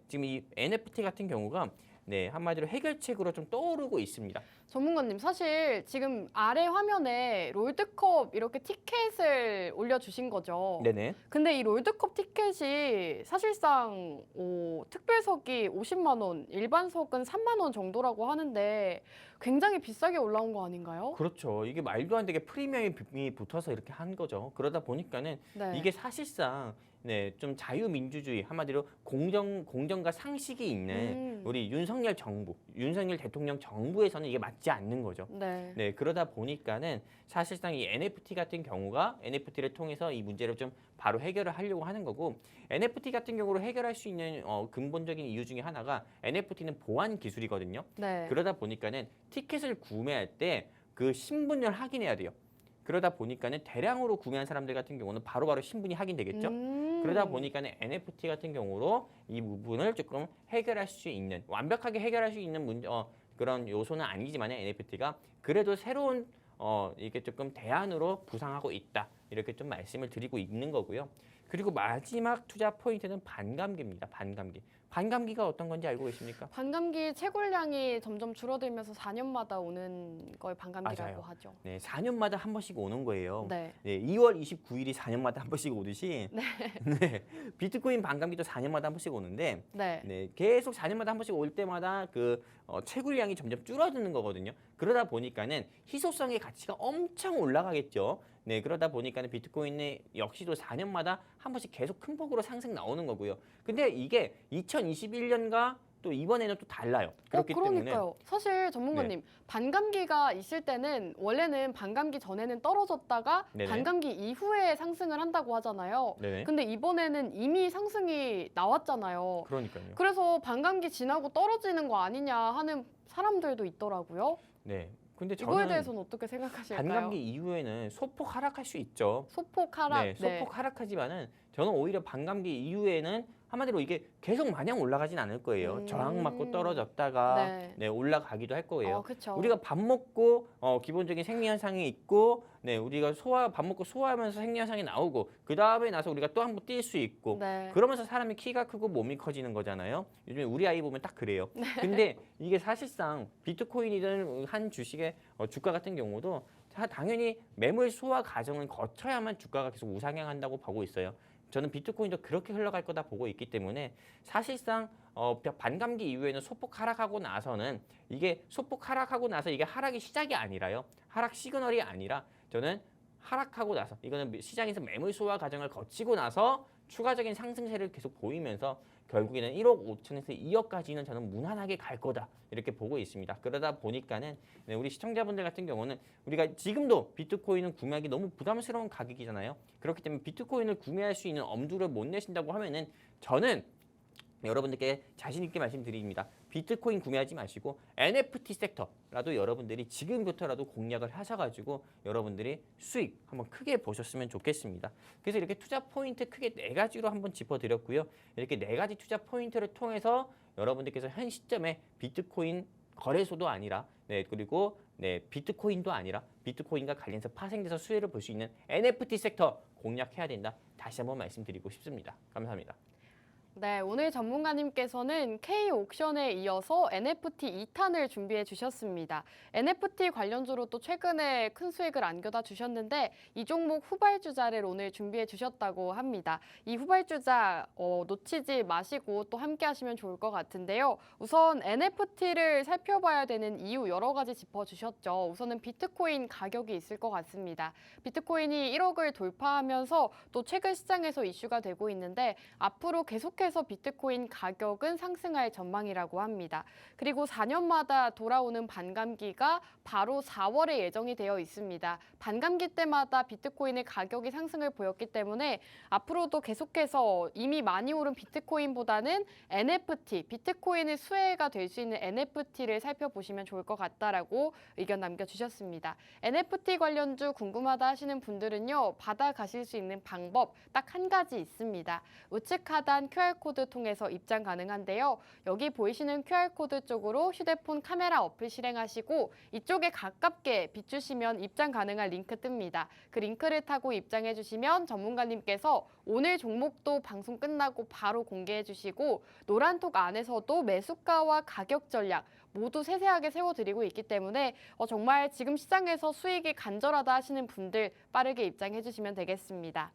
지금 이 NFT 같은 경우가 한마디로 해결책으로 좀 떠오르고 있습니다. 전문가님, 사실 지금 아래 화면에 롤드컵 이렇게 티켓을 올려주신 거죠. 네네. 근데 이 롤드컵 티켓이 사실상 특별석이 50만 원, 일반석은 3만 원 정도라고 하는데 굉장히 비싸게 올라온 거 아닌가요? 그렇죠. 이게 말도 안 되게 프리미엄이 붙어서 이렇게 한 거죠. 그러다 보니까는 네. 이게 사실상 네, 좀 자유민주주의 한마디로 공정과 상식이 있는 우리 윤석열 정부, 윤석열 대통령 정부에서는 이게 맞지 않는 거죠. 네. 네, 그러다 보니까는 사실상 이 NFT 같은 경우가 NFT를 통해서 이 문제를 좀 바로 해결을 하려고 하는 거고, NFT 같은 경우로 해결할 수 있는 근본적인 이유 중에 하나가 NFT는 보안 기술이거든요. 네. 그러다 보니까는 티켓을 구매할 때 그 신분을 확인해야 돼요. 그러다 보니까는 대량으로 구매한 사람들 같은 경우는 바로바로 신분이 확인되겠죠. 그러다 보니까는 NFT 같은 경우로 이 부분을 조금 해결할 수 있는, 완벽하게 해결할 수 있는 그런 요소는 아니지만 NFT가 그래도 새로운 이게 조금 대안으로 부상하고 있다. 이렇게 좀 말씀을 드리고 있는 거고요. 그리고 마지막 투자 포인트는 반감기입니다. 반감기. 반감기가 어떤 건지 알고 계십니까? 반감기 채굴량이 점점 줄어들면서 4년마다 오는 걸 반감기라고 맞아요. 하죠. 네, 4년마다 한 번씩 오는 거예요. 네. 네, 2월 29일이 4년마다 한 번씩 오듯이 네, 비트코인 반감기도 4년마다 한 번씩 오는데 네. 네, 계속 4년마다 한 번씩 올 때마다 그 채굴량이 점점 줄어드는 거거든요. 그러다 보니까는 희소성의 가치가 엄청 올라가겠죠. 네, 그러다 보니까는 비트코인이 역시도 4년마다 한 번씩 계속 큰 폭으로 상승 나오는 거고요. 근데 이게 2021년과 또 이번에는 또 달라요. 그렇기 때문에 그러니까요. 사실 전문가님, 반감기가 있을 때는 원래는 반감기 전에는 떨어졌다가 네네. 반감기 이후에 상승을 한다고 하잖아요. 네네. 근데 이번에는 이미 상승이 나왔잖아요. 그러니까요. 그래서 반감기 지나고 떨어지는 거 아니냐 하는 사람들도 있더라고요. 네. 근데 이거에 저는 대해서는 어떻게 생각하실까요? 반감기 이후에는 소폭 하락할 수 있죠. 소폭 하락. 네, 소폭 하락하지만은 저는 오히려 반감기 이후에는 한마디로 이게 계속 마냥 올라가진 않을 거예요. 저항 맞고 떨어졌다가 네. 네, 올라가기도 할 거예요. 그렇죠. 우리가 밥 먹고 기본적인 생리 현상이 있고, 네, 우리가 밥 먹고 소화하면서 생리 현상이 나오고, 그 다음에 나서 우리가 또 한 번 뛸 수 있고, 네. 그러면서 사람이 키가 크고 몸이 커지는 거잖아요. 요즘에 우리 아이 보면 딱 그래요. 근데 이게 사실상 비트코인이든 한 주식의 주가 같은 경우도 당연히 매물 소화 과정을 거쳐야만 주가가 계속 우상향한다고 보고 있어요. 저는 비트코인도 그렇게 흘러갈 거다 보고 있기 때문에 사실상 반감기 이후에는 소폭 하락하고 나서는 이게 소폭 하락하고 나서 이게 하락이 시작이 아니라요. 하락 시그널이 아니라 저는 하락하고 나서 이거는 시장에서 매물 소화 과정을 거치고 나서 추가적인 상승세를 계속 보이면서 결국에는 1억 5천에서 2억까지는 저는 무난하게 갈 거다 이렇게 보고 있습니다. 그러다 보니까는 네, 우리 시청자분들 같은 경우는 우리가 지금도 비트코인은 구매하기 너무 부담스러운 가격이잖아요. 그렇기 때문에 비트코인을 구매할 수 있는 엄두를 못 내신다고 하면은 저는 여러분들께 자신 있게 말씀드립니다. 비트코인 구매하지 마시고 NFT 섹터라도 여러분들이 지금부터라도 공략을 하셔가지고 여러분들이 수익 한번 크게 보셨으면 좋겠습니다. 그래서 이렇게 투자 포인트 크게 4가지로 한번 짚어드렸고요. 이렇게 4가지 투자 포인트를 통해서 여러분들께서 현 시점에 비트코인 거래소도 아니라 그리고 비트코인도 아니라 비트코인과 관련해서 파생돼서 수혜를 볼 수 있는 NFT 섹터 공략해야 된다. 다시 한번 말씀드리고 싶습니다. 감사합니다. 네, 오늘 전문가님께서는 K-옥션에 이어서 NFT 2탄을 준비해 주셨습니다. NFT 관련주로 또 최근에 큰 수익을 안겨다 주셨는데 이 종목 후발주자를 오늘 준비해 주셨다고 합니다. 이 후발주자 놓치지 마시고 또 함께 하시면 좋을 것 같은데요. 우선 NFT를 살펴봐야 되는 이유 여러 가지 짚어주셨죠. 우선은 비트코인 가격이 있을 것 같습니다. 비트코인이 1억을 돌파하면서 또 최근 시장에서 이슈가 되고 있는데 앞으로 계속해서 비트코인 가격은 상승할 전망이라고 합니다. 그리고 4년마다 돌아오는 반감기가 바로 4월에 예정이 되어 있습니다. 반감기 때마다 비트코인의 가격이 상승을 보였기 때문에 앞으로도 계속해서 이미 많이 오른 비트코인보다는 NFT, 비트코인의 수혜가 될 수 있는 NFT를 살펴보시면 좋을 것 같다라고 의견 남겨주셨습니다. NFT 관련주 궁금하다 하시는 분들은요, 받아가실 수 있는 방법 딱 한 가지 있습니다. 우측 하단 QR코드 통해서 입장 가능한데요. 여기 보이시는 QR코드 쪽으로 휴대폰 카메라 어플 실행하시고 이쪽에 가깝게 비추시면 입장 가능한 링크 뜹니다. 그 링크를 타고 입장해 주시면 전문가님께서 오늘 종목도 방송 끝나고 바로 공개해 주시고 노란톡 안에서도 매수가와 가격 전략 모두 세세하게 세워드리고 있기 때문에 정말 지금 시장에서 수익이 간절하다 하시는 분들 빠르게 입장해 주시면 되겠습니다.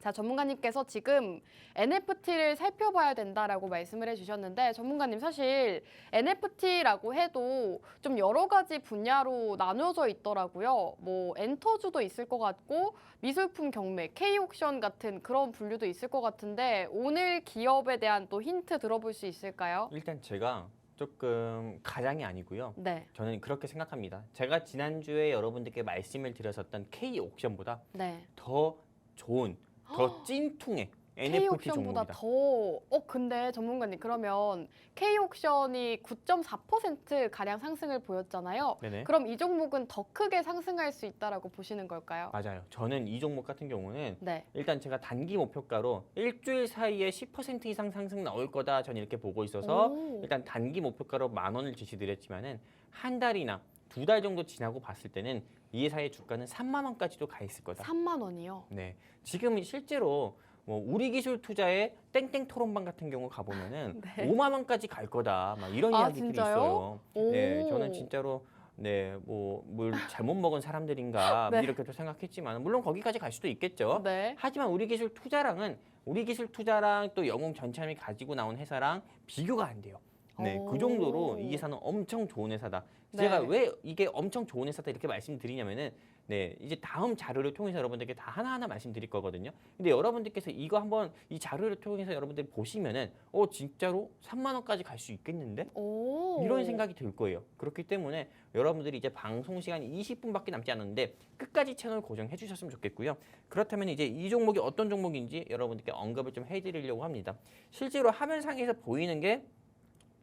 자, 전문가님께서 지금 NFT를 살펴봐야 된다라고 말씀을 해주셨는데 전문가님 사실 NFT라고 해도 좀 여러 가지 분야로 나눠져 있더라고요. 뭐 엔터주도 있을 것 같고 미술품 경매, K옥션 같은 그런 분류도 있을 것 같은데 오늘 기업에 대한 또 힌트 들어볼 수 있을까요? 일단 제가 조금 가장이 아니고요. 네, 저는 그렇게 생각합니다. 제가 지난주에 여러분들께 말씀을 드렸었던 K 옥션보다 네. 더 좋은, 더 찐퉁의 NFT K옥션보다 종목입니다. 근데 전문가님 그러면 K옥션이 9.4% 가량 상승을 보였잖아요. 네네. 그럼 이 종목은 더 크게 상승할 수 있다라고 보시는 걸까요? 맞아요. 저는 이 종목 같은 경우는 네. 일단 제가 단기 목표가로 일주일 사이에 10% 이상 상승 나올 거다 저는 이렇게 보고 있어서 오. 일단 단기 목표가로 10,000원을 제시드렸지만은 한 달이나 2달 정도 지나고 봤을 때는 이 회사의 주가는 3만 원까지도 가 있을 거다. 3만 원이요. 네. 지금 실제로 뭐 우리 기술 투자의 땡땡 토론방 같은 경우 가보면은 네. 5만 원까지 갈 거다. 막 이런 아, 이야기들이 진짜요? 있어요. 오. 네, 저는 진짜로 뭘 잘못 먹은 사람들인가 네. 이렇게도 생각했지만 물론 거기까지 갈 수도 있겠죠. 네. 하지만 우리 기술 투자랑 또 영웅 전참이 가지고 나온 회사랑 비교가 안 돼요. 네, 오. 그 정도로 이 회사는 엄청 좋은 회사다. 네. 제가 왜 이게 엄청 좋은 회사다 이렇게 말씀드리냐면은 네, 이제 다음 자료를 통해서 여러분들께 다 하나하나 말씀드릴 거거든요. 근데 여러분들께서 이거 한번 이 자료를 통해서 여러분들이 보시면은 진짜로 3만 원까지 갈 수 있겠는데? 오. 이런 생각이 들 거예요. 그렇기 때문에 여러분들이 이제 방송 시간이 20분밖에 남지 않았는데 끝까지 채널 고정해 주셨으면 좋겠고요. 그렇다면 이제 이 종목이 어떤 종목인지 여러분들께 언급을 좀 해드리려고 합니다. 실제로 화면상에서 보이는 게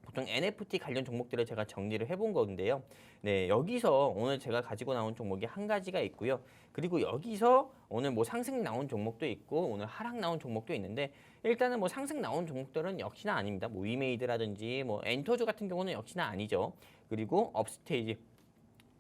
보통 NFT 관련 종목들을 제가 정리를 해본 건데요. 네, 여기서 오늘 제가 가지고 나온 종목이 한 가지가 있고요. 그리고 여기서 오늘 뭐 상승 나온 종목도 있고 오늘 하락 나온 종목도 있는데 일단은 뭐 상승 나온 종목들은 역시나 아닙니다. 뭐 위메이드라든지 뭐 엔터주 같은 경우는 역시나 아니죠. 그리고 업스테이지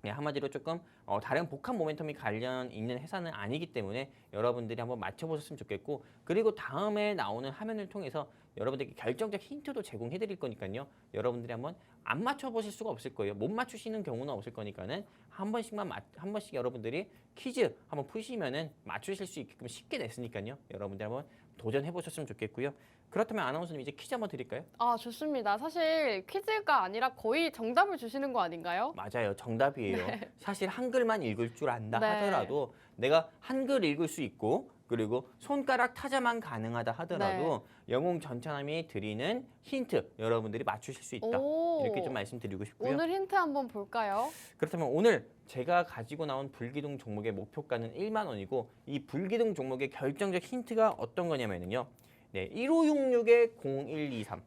네, 한마디로 조금 다른 복합 모멘텀이 관련 있는 회사는 아니기 때문에 여러분들이 한번 맞춰보셨으면 좋겠고 그리고 다음에 나오는 화면을 통해서 여러분들께 결정적 힌트도 제공해 드릴 거니까요. 여러분들이 한번 안 맞춰보실 수가 없을 거예요. 못 맞추시는 경우는 없을 거니까는 한 번씩 여러분들이 퀴즈 한번 푸시면은 맞추실 수 있게끔 쉽게 냈으니까요. 여러분들 한번 도전해 보셨으면 좋겠고요. 그렇다면 아나운서님 이제 퀴즈 한번 드릴까요? 아, 좋습니다. 사실 퀴즈가 아니라 거의 정답을 주시는 거 아닌가요? 맞아요. 정답이에요. 사실 한글만 읽을 줄 안다 네. 하더라도 내가 한글 읽을 수 있고 그리고 손가락 타자만 가능하다 하더라도 영웅 전차남이 드리는 힌트 여러분들이 맞추실 수 있다. 오. 이렇게 좀 말씀드리고 싶고요. 오늘 힌트 한번 볼까요? 그렇다면 오늘 제가 가지고 나온 불기둥 종목의 목표가는 1만 원이고 이 불기둥 종목의 결정적 힌트가 어떤 거냐면요. 네, 1566의 0123.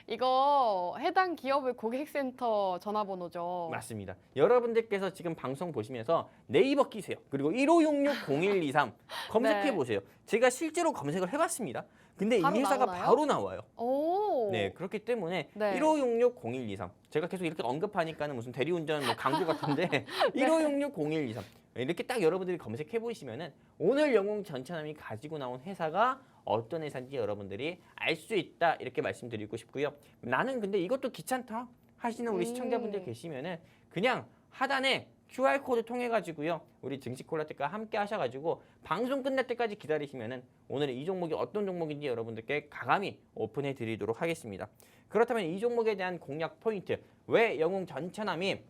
이거 해당 기업의 고객센터 전화번호죠. 맞습니다. 여러분들께서 지금 방송 보시면서 네이버 끼세요. 그리고 1566-0123 검색해 보세요. 제가 실제로 검색을 해봤습니다. 근데 이 바로 회사가 나오나요? 바로 나와요. 오. 네, 그렇기 때문에 네. 1566-0123 제가 계속 이렇게 언급하니까는 무슨 대리운전 뭐 광고 같은데 1566-0123 이렇게 딱 여러분들이 검색해 보시면은 오늘 영웅 전차남이 가지고 나온 회사가 어떤 회사인지 여러분들이 알 수 있다 이렇게 말씀드리고 싶고요. 나는 근데 이것도 귀찮다 하시는 우리 시청자분들 계시면은 그냥 하단에 QR 코드 통해 가지고요. 우리 증시콜라텍과 함께 하셔가지고 방송 끝날 때까지 기다리시면은 오늘 이 종목이 어떤 종목인지 여러분들께 가감히 오픈해 드리도록 하겠습니다. 그렇다면 이 종목에 대한 공략 포인트 왜 영웅 전차남이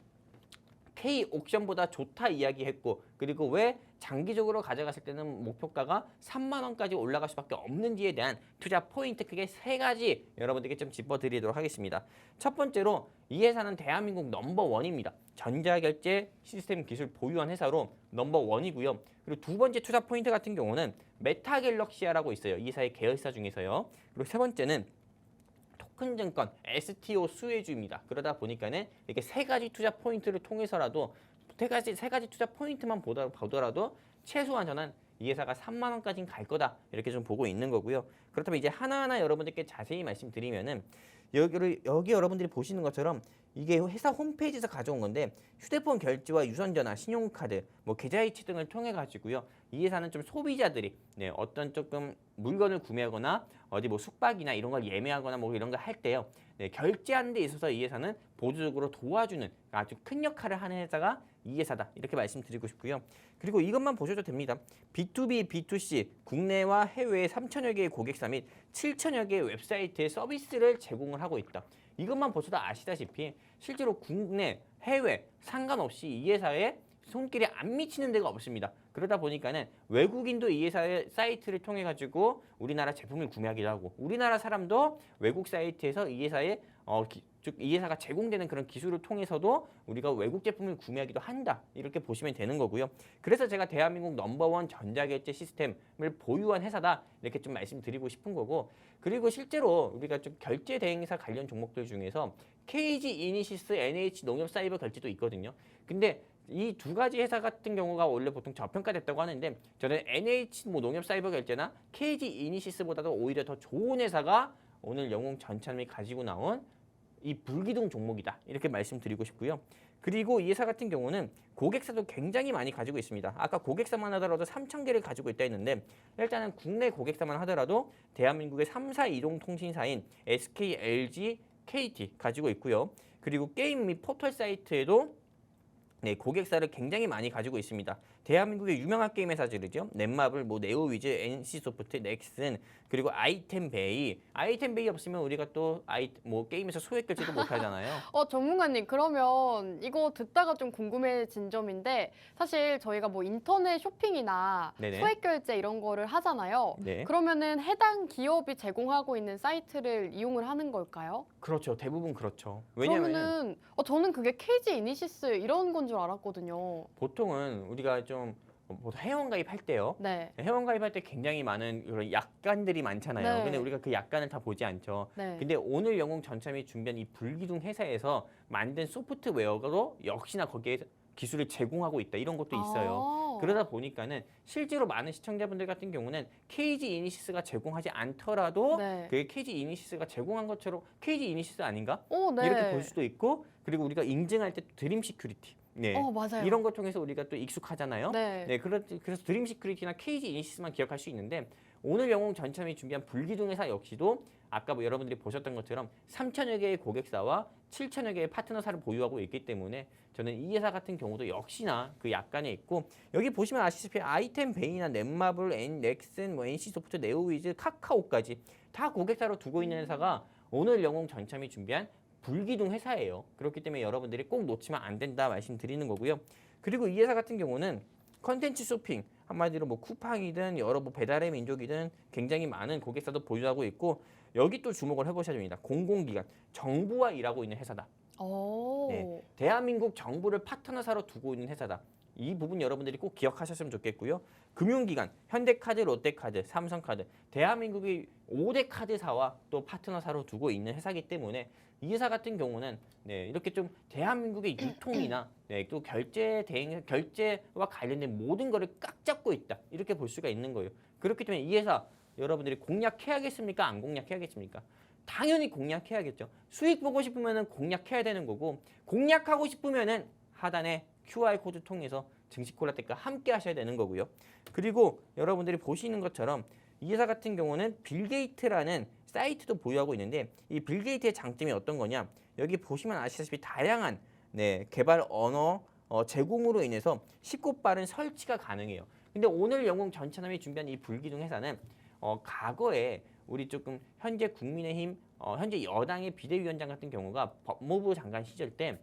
K 옥션보다 좋다 이야기했고 그리고 왜 장기적으로 가져갔을 때는 목표가가 3만 원까지 올라갈 수밖에 없는지에 대한 투자 포인트 크게 3가지 여러분들께 좀 짚어드리도록 하겠습니다. 첫 번째로 이 회사는 대한민국 넘버원입니다. 전자결제 시스템 기술 보유한 회사로 넘버원이고요. 그리고 두 번째 투자 포인트 같은 경우는 메타갤럭시아라고 있어요. 이 회사의 계열사 중에서요. 그리고 세 번째는 토큰증권 STO 수혜주입니다. 그러다 보니까는 이렇게 3가지 투자 포인트를 통해서라도 세 가지 투자 포인트만 보더라도 최소한 저는 이 회사가 3만 원까지는 갈 거다 이렇게 좀 보고 있는 거고요. 그렇다면 이제 하나하나 여러분들께 자세히 말씀드리면은 여기 여러분들이 보시는 것처럼 이게 회사 홈페이지에서 가져온 건데 휴대폰 결제와 유선전화, 신용카드, 뭐 계좌이체 등을 통해 가지고요. 이 회사는 좀 소비자들이 어떤 조금 물건을 구매하거나 어디 뭐 숙박이나 이런 걸 예매하거나 뭐 이런 거 할 때요. 결제하는 데 있어서 이 회사는 보조적으로 도와주는 아주 큰 역할을 하는 회사가 이 회사다. 이렇게 말씀드리고 싶고요. 그리고 이것만 보셔도 됩니다. B2B, B2C, 국내와 해외 3천여 개의 고객사 및 7천여 개의 웹사이트의 서비스를 제공을 하고 있다. 이것만 보셔도 아시다시피 실제로 국내, 해외 상관없이 이 회사에 손길이 안 미치는 데가 없습니다. 그러다 보니까는 외국인도 이 회사의 사이트를 통해 가지고 우리나라 제품을 구매하기도 하고 우리나라 사람도 외국 사이트에서 이 회사의 즉 이 회사가 제공되는 그런 기술을 통해서도 우리가 외국 제품을 구매하기도 한다. 이렇게 보시면 되는 거고요. 그래서 제가 대한민국 넘버원 전자결제 시스템을 보유한 회사다. 이렇게 좀 말씀드리고 싶은 거고 그리고 실제로 우리가 좀 결제 대행사 관련 종목들 중에서 KG 이니시스, NH 농협사이버 결제도 있거든요. 근데 이 두 가지 회사 같은 경우가 원래 보통 저평가됐다고 하는데 저는 NH 뭐 농협사이버 결제나 KG 이니시스보다도 오히려 더 좋은 회사가 오늘 영웅전참이 가지고 나온 이 불기둥 종목이다. 이렇게 말씀드리고 싶고요. 그리고 이 회사 같은 경우는 고객사도 굉장히 많이 가지고 있습니다. 아까 고객사만 하더라도 3,000개를 가지고 있다 했는데 일단은 국내 고객사만 하더라도 대한민국의 3사 이동통신사인 SK, LG, KT 가지고 있고요. 그리고 게임 및 포털 사이트에도 고객사를 굉장히 많이 가지고 있습니다. 대한민국의 유명한 게임 회사들이죠. 넷마블, 뭐 네오위즈, NC소프트, 넥슨, 그리고 아이템베이. 아이템베이 없으면 우리가 또 게임에서 소액 결제도 못 하잖아요. 전문가님, 그러면 이거 듣다가 좀 궁금해진 점인데 사실 저희가 뭐 인터넷 쇼핑이나 네네. 소액 결제 이런 거를 하잖아요. 네. 그러면은 해당 기업이 제공하고 있는 사이트를 이용을 하는 걸까요? 그렇죠. 대부분 그렇죠. 왜냐하면 그러면은 저는 그게 KG 이니시스 이런 건 줄 알았거든요. 보통은 우리가 좀 보통 회원 가입할 때요. 네. 회원 가입할 때 굉장히 많은 그런 약관들이 많잖아요. 네. 근데 우리가 그 약관을 다 보지 않죠. 네. 근데 오늘 영웅 전참이 준비한 이 불기둥 회사에서 만든 소프트웨어도 역시나 거기에 기술을 제공하고 있다. 이런 것도 있어요. 그러다 보니까는 실제로 많은 시청자분들 같은 경우는 KG 이니시스가 제공하지 않더라도 네. 그 KG 이니시스가 제공한 것처럼 KG 이니시스 아닌가? 네. 이렇게 볼 수도 있고 그리고 우리가 인증할 때 드림 시큐리티. 네. 맞아요. 이런 걸 통해서 우리가 또 익숙하잖아요. 네. 그래서 드림 시큐리티나 KG 이니시스만 기억할 수 있는데 오늘 영웅 전참이 준비한 불기둥 회사 역시도 아까 뭐 여러분들이 보셨던 것처럼 3천여 개의 고객사와 7천여 개의 파트너사를 보유하고 있기 때문에 저는 이 회사 같은 경우도 역시나 그 약관에 있고 여기 보시면 아시다시피 아이템베이나 넷마블, 넥슨, 뭐 NC소프트, 네오위즈, 카카오까지 다 고객사로 두고 있는 회사가 오늘 영웅 전참이 준비한 불기둥 회사예요. 그렇기 때문에 여러분들이 꼭 놓치면 안 된다 말씀드리는 거고요. 그리고 이 회사 같은 경우는 컨텐츠 쇼핑 한마디로 뭐 쿠팡이든 여러 뭐 배달의 민족이든 굉장히 많은 고객사도 보유하고 있고 여기 또 주목을 해보셔야 됩니다. 공공기관 정부와 일하고 있는 회사다. 네, 대한민국 정부를 파트너사로 두고 있는 회사다. 이 부분 여러분들이 꼭 기억하셨으면 좋겠고요. 금융기관 현대카드, 롯데카드, 삼성카드 대한민국의 5대 카드사와 또 파트너사로 두고 있는 회사이기 때문에 이 회사 같은 경우는 이렇게 좀 대한민국의 유통이나 또 결제와 관련된 모든 거를 꽉 잡고 있다. 이렇게 볼 수가 있는 거예요. 그렇기 때문에 이 회사 여러분들이 공략해야겠습니까? 안 공략해야겠습니까? 당연히 공략해야겠죠. 수익 보고 싶으면 공략해야 되는 거고 공략하고 싶으면 하단에 QR코드 통해서 증시콜라텍과 함께 하셔야 되는 거고요. 그리고 여러분들이 보시는 것처럼 이 회사 같은 경우는 빌게이트라는 사이트도 보유하고 있는데 이 빌게이트의 장점이 어떤 거냐? 여기 보시면 아시다시피 다양한 개발 언어 제공으로 인해서 쉽고 빠른 설치가 가능해요. 근데 오늘 영웅 전참이 준비한 이 불기둥 회사는 과거에 우리 조금 현재 국민의힘 현재 여당의 비대위원장 같은 경우가 법무부 장관 시절 때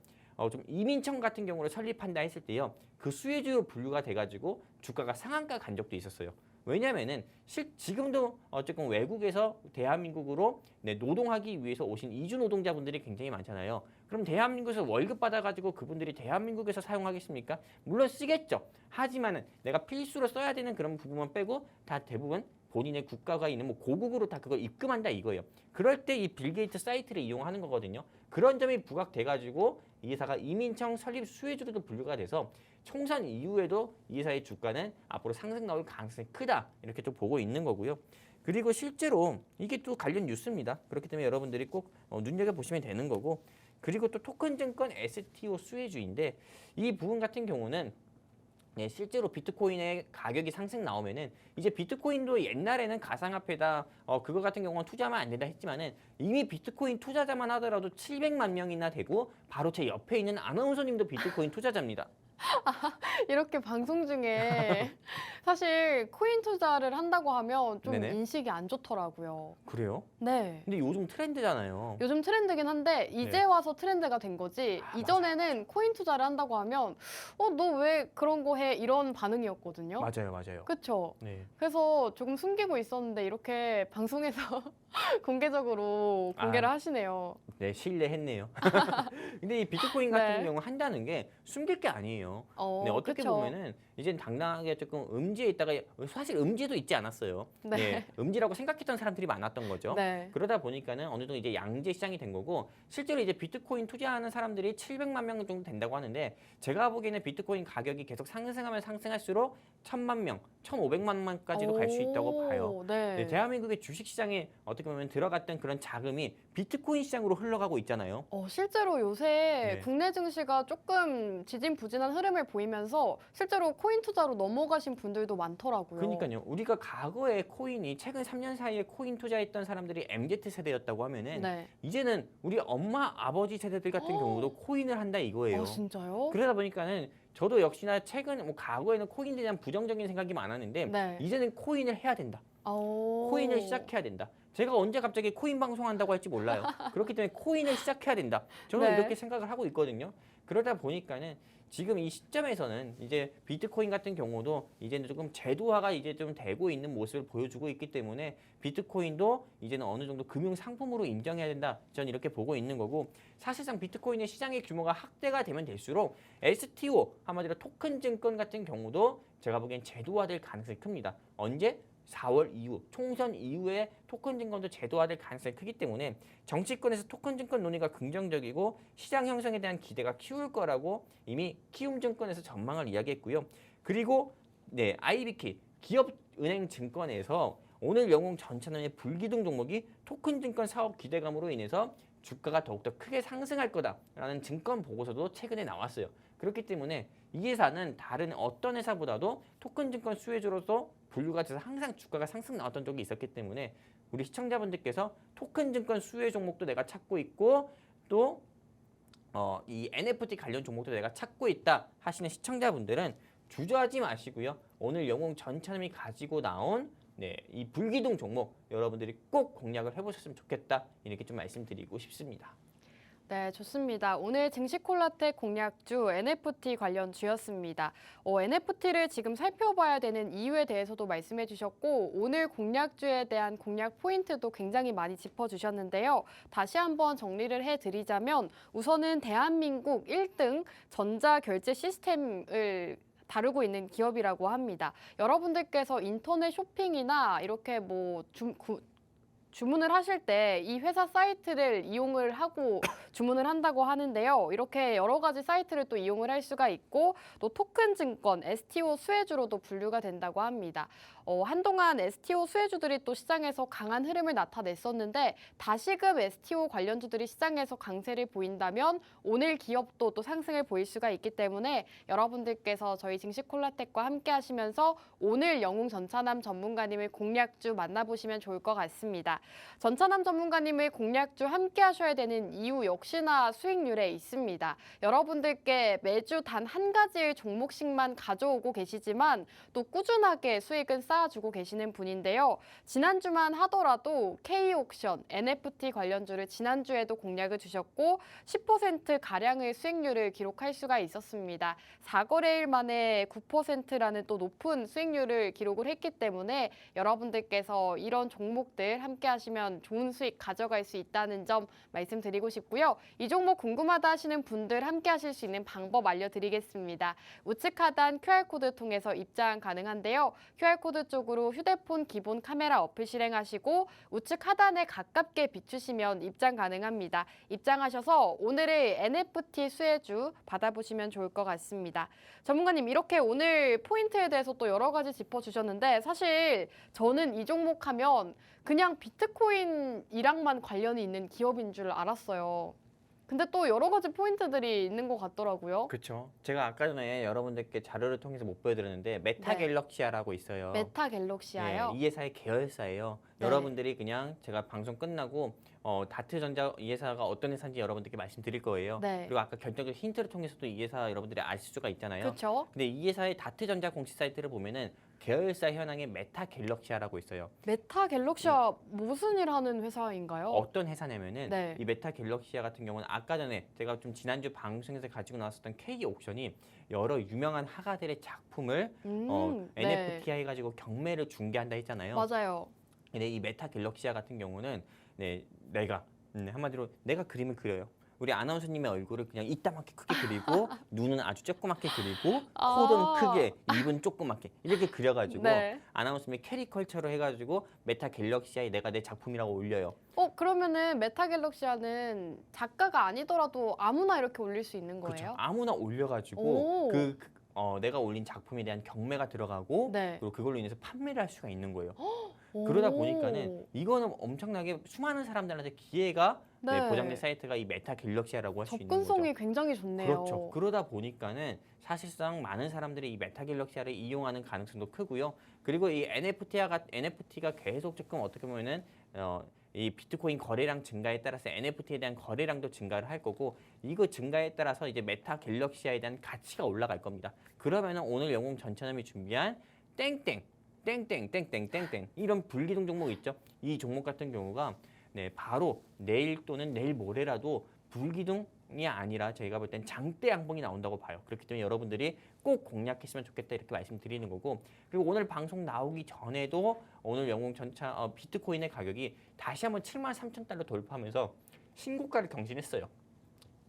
좀 이민청 같은 경우를 설립한다 했을 때요. 그 수혜주로 분류가 돼가지고 주가가 상한가 간 적도 있었어요. 왜냐면은 지금도 조금 외국에서 대한민국으로 노동하기 위해서 오신 이주 노동자분들이 굉장히 많잖아요. 그럼 대한민국에서 월급 받아가지고 그분들이 대한민국에서 사용하겠습니까? 물론 쓰겠죠. 하지만은 내가 필수로 써야 되는 그런 부분만 빼고 다 대부분 본인의 국가가 있는 뭐 고국으로 다 그걸 입금한다 이거예요. 그럴 때 이 빌게이트 사이트를 이용하는 거거든요. 그런 점이 부각돼가지고 이 회사가 이민청 설립 수혜주로도 분류가 돼서 총선 이후에도 이 회사의 주가는 앞으로 상승 나올 가능성이 크다 이렇게 좀 보고 있는 거고요. 그리고 실제로 이게 또 관련 뉴스입니다. 그렇기 때문에 여러분들이 꼭 눈여겨보시면 되는 거고 그리고 또 토큰증권 STO 수혜주인데 이 부분 같은 경우는 네, 실제로 비트코인의 가격이 상승 나오면은 이제 비트코인도 옛날에는 가상화폐다 그거 같은 경우는 투자하면 안 된다 했지만은 이미 비트코인 투자자만 하더라도 700만 명이나 되고 바로 제 옆에 있는 아나운서님도 비트코인 투자자입니다. 이렇게 방송 중에 사실 코인 투자를 한다고 하면 좀 네네. 인식이 안 좋더라고요. 그래요? 네. 근데 요즘 트렌드잖아요. 요즘 트렌드긴 한데 이제 네. 와서 트렌드가 된 거지. 아, 이전에는 코인 투자를 한다고 하면 너 왜 그런 거 해? 이런 반응이었거든요. 맞아요. 그렇죠. 네. 그래서 조금 숨기고 있었는데 이렇게 방송에서 공개적으로 공개를 하시네요. 네, 신뢰했네요. 근데 이 비트코인 같은 네. 경우 한다는 게 숨길 게 아니에요. 네, 어떻게 그쵸. 보면은 이제 당당하게 조금 음지에 있다가 사실 음지도 있지 않았어요. 네. 음지라고 생각했던 사람들이 많았던 거죠. 네. 그러다 보니까는 어느 정도 이제 양재 시장이 된 거고 실제로 이제 비트코인 투자하는 사람들이 700만 명 정도 된다고 하는데 제가 보기에는 비트코인 가격이 계속 상승하면 상승할수록 1000만 명, 1500만 명까지도 갈 수 있다고 봐요. 네. 네, 대한민국의 주식 시장에 어떻게 보면 들어갔던 그런 자금이 비트코인 시장으로 흘러가고 있잖아요. 실제로 요새 네. 국내 증시가 조금 지진부진한 흐름을 보이면서 실제로 코인 투자로 넘어가신 분들도 많더라고요. 그러니까요. 우리가 과거에 코인이 최근 3년 사이에 코인 투자했던 사람들이 MZ 세대였다고 하면은 네. 이제는 우리 엄마 아버지 세대들 같은 경우도 코인을 한다 이거예요. 진짜요? 그러다 보니까는 저도 역시나 최근 과거에는 코인에 대한 부정적인 생각이 많았는데 네. 이제는 코인을 해야 된다. 오. 코인을 시작해야 된다. 제가 언제 갑자기 코인 방송한다고 할지 몰라요. 그렇기 때문에 코인을 시작해야 된다. 저는 네. 이렇게 생각을 하고 있거든요. 그러다 보니까는 지금 이 시점에서는 이제 비트코인 같은 경우도 이제는 조금 제도화가 이제 좀 되고 있는 모습을 보여주고 있기 때문에 비트코인도 이제는 어느 정도 금융 상품으로 인정해야 된다. 저는 이렇게 보고 있는 거고 사실상 비트코인의 시장의 규모가 확대가 되면 될수록 STO 한마디로 토큰 증권 같은 경우도 제가 보기엔 제도화될 가능성이 큽니다. 언제? 4월 이후, 총선 이후에 토큰 증권도 제도화될 가능성이 크기 때문에 정치권에서 토큰 증권 논의가 긍정적이고 시장 형성에 대한 기대가 키울 거라고 이미 키움증권에서 전망을 이야기했고요. 그리고 네, IBK 기업은행증권에서 오늘 영웅 전천원의 불기둥 종목이 토큰 증권 사업 기대감으로 인해서 주가가 더욱더 크게 상승할 거다라는 증권 보고서도 최근에 나왔어요. 그렇기 때문에 이 회사는 다른 어떤 회사보다도 토큰 증권 수혜주로서 분류가 돼서 항상 주가가 상승 나왔던 적이 있었기 때문에 우리 시청자분들께서 토큰 증권 수혜 종목도 내가 찾고 있고 또 이 NFT 관련 종목도 내가 찾고 있다 하시는 시청자분들은 주저하지 마시고요. 오늘 영웅 전찬음이 가지고 나온 이 불기둥 종목 여러분들이 꼭 공략을 해보셨으면 좋겠다 이렇게 좀 말씀드리고 싶습니다. 네, 좋습니다. 오늘 증시콜라텍 공략주 NFT 관련주였습니다. NFT를 지금 살펴봐야 되는 이유에 대해서도 말씀해 주셨고 오늘 공략주에 대한 공략 포인트도 굉장히 많이 짚어주셨는데요. 다시 한번 정리를 해드리자면 우선은 대한민국 1등 전자결제 시스템을 다루고 있는 기업이라고 합니다. 여러분들께서 인터넷 쇼핑이나 이렇게 주문을 하실 때 이 회사 사이트를 이용을 하고 주문을 한다고 하는데요. 이렇게 여러 가지 사이트를 또 이용을 할 수가 있고 또 토큰 증권, STO 수혜주로도 분류가 된다고 합니다. 한동안 STO 수혜주들이 또 시장에서 강한 흐름을 나타냈었는데 다시금 STO 관련주들이 시장에서 강세를 보인다면 오늘 기업도 또 상승을 보일 수가 있기 때문에 여러분들께서 저희 증시콜라텍과 함께 하시면서 오늘 영웅 전차남 전문가님의 공략주 만나보시면 좋을 것 같습니다. 전차남 전문가님의 공략주 함께 하셔야 되는 이유 역시나 수익률에 있습니다. 여러분들께 매주 단 한 가지의 종목씩만 가져오고 계시지만 또 꾸준하게 수익은 쌓아주고 계시는 분인데요. 지난주만 하더라도 K옥션, NFT 관련주를 지난주에도 공략을 주셨고 10%가량의 수익률을 기록할 수가 있었습니다. 4거래일 만에 9%라는 또 높은 수익률을 기록을 했기 때문에 여러분들께서 이런 종목들 함께 하시면 좋은 수익 가져갈 수 있다는 점 말씀드리고 싶고요. 이 종목 궁금하다 하시는 분들 함께 하실 수 있는 방법 알려드리겠습니다. 우측 하단 QR코드 통해서 입장 가능한데요. QR코드 좌우측 쪽으로 휴대폰 기본 카메라 어플 실행하시고 우측 하단에 가깝게 비추시면 입장 가능합니다. 입장하셔서 오늘의 NFT 수혜주 받아보시면 좋을 것 같습니다. 전문가님, 이렇게 오늘 포인트에 대해서 또 여러 가지 짚어주셨는데 사실 저는 이 종목 하면 그냥 비트코인이랑만 관련이 있는 기업인 줄 알았어요. 근데 또 여러 가지 포인트들이 있는 것 같더라고요. 그렇죠. 제가 아까 전에 여러분들께 자료를 통해서 못 보여드렸는데 메타 네. 갤럭시아라고 있어요. 메타 갤럭시아요? 네, 이 회사의 계열사예요. 네. 여러분들이 그냥 제가 방송 끝나고 다트전자 이 회사가 어떤 회사인지 여러분들께 말씀드릴 거예요. 네. 그리고 아까 결정적 힌트를 통해서도 이 회사 여러분들이 아실 수가 있잖아요. 그렇죠. 근데 이 회사의 다트전자 공식 사이트를 보면은 계열사 현황에 메타 갤럭시아라고 있어요. 메타 갤럭시아 무슨 일 하는 회사인가요? 어떤 회사냐면은 네. 이 메타 갤럭시아 같은 경우는 아까 전에 제가 좀 지난주 방송에서 가지고 나왔었던 K 옥션이 여러 유명한 화가들의 작품을 네. NFT 해가지고 경매를 중개한다 했잖아요. 맞아요. 근데 이 메타 갤럭시아 같은 경우는 내가 한마디로 내가 그림을 그려요. 우리 아나운서님의 얼굴을 그냥 이따만하게 크게 그리고 눈은 아주 조그맣게 그리고 코는 크게 입은 조그맣게 이렇게 그려가지고 네. 아나운서님의 캐리컬처로 해가지고 메타 갤럭시아에 내가 내 작품이라고 올려요. 그러면은 메타 갤럭시아는 작가가 아니더라도 아무나 이렇게 올릴 수 있는 거예요? 그렇죠. 아무나 올려가지고 오. 내가 올린 작품에 대한 경매가 들어가고 네. 그리고 그걸로 인해서 판매를 할 수가 있는 거예요. 그러다 보니까는 이거는 엄청나게 수많은 사람들한테 기회가 네. 보장된 사이트가 이 메타 갤럭시아라고 할 수 있는 거죠. 접근성이 굉장히 좋네요. 그렇죠. 그러다 보니까는 사실상 많은 사람들이 이 메타 갤럭시아를 이용하는 가능성도 크고요. 그리고 이 NFT가 계속 조금 어떻게 보면은 이 비트코인 거래량 증가에 따라서 NFT에 대한 거래량도 증가를 할 거고 이거 증가에 따라서 이제 메타 갤럭시아에 대한 가치가 올라갈 겁니다. 그러면은 오늘 영웅 전천함이 준비한 땡땡 이런 불기둥 종목 있죠. 이 종목 같은 경우가 바로 내일 또는 내일 모레라도 불기둥이 아니라 저희가 볼 땐 장대 양봉이 나온다고 봐요. 그렇기 때문에 여러분들이 꼭 공략했으면 좋겠다 이렇게 말씀드리는 거고 그리고 오늘 방송 나오기 전에도 오늘 영웅 전차 비트코인의 가격이 다시 한번 73,000달러 돌파하면서 신고가를 경신했어요.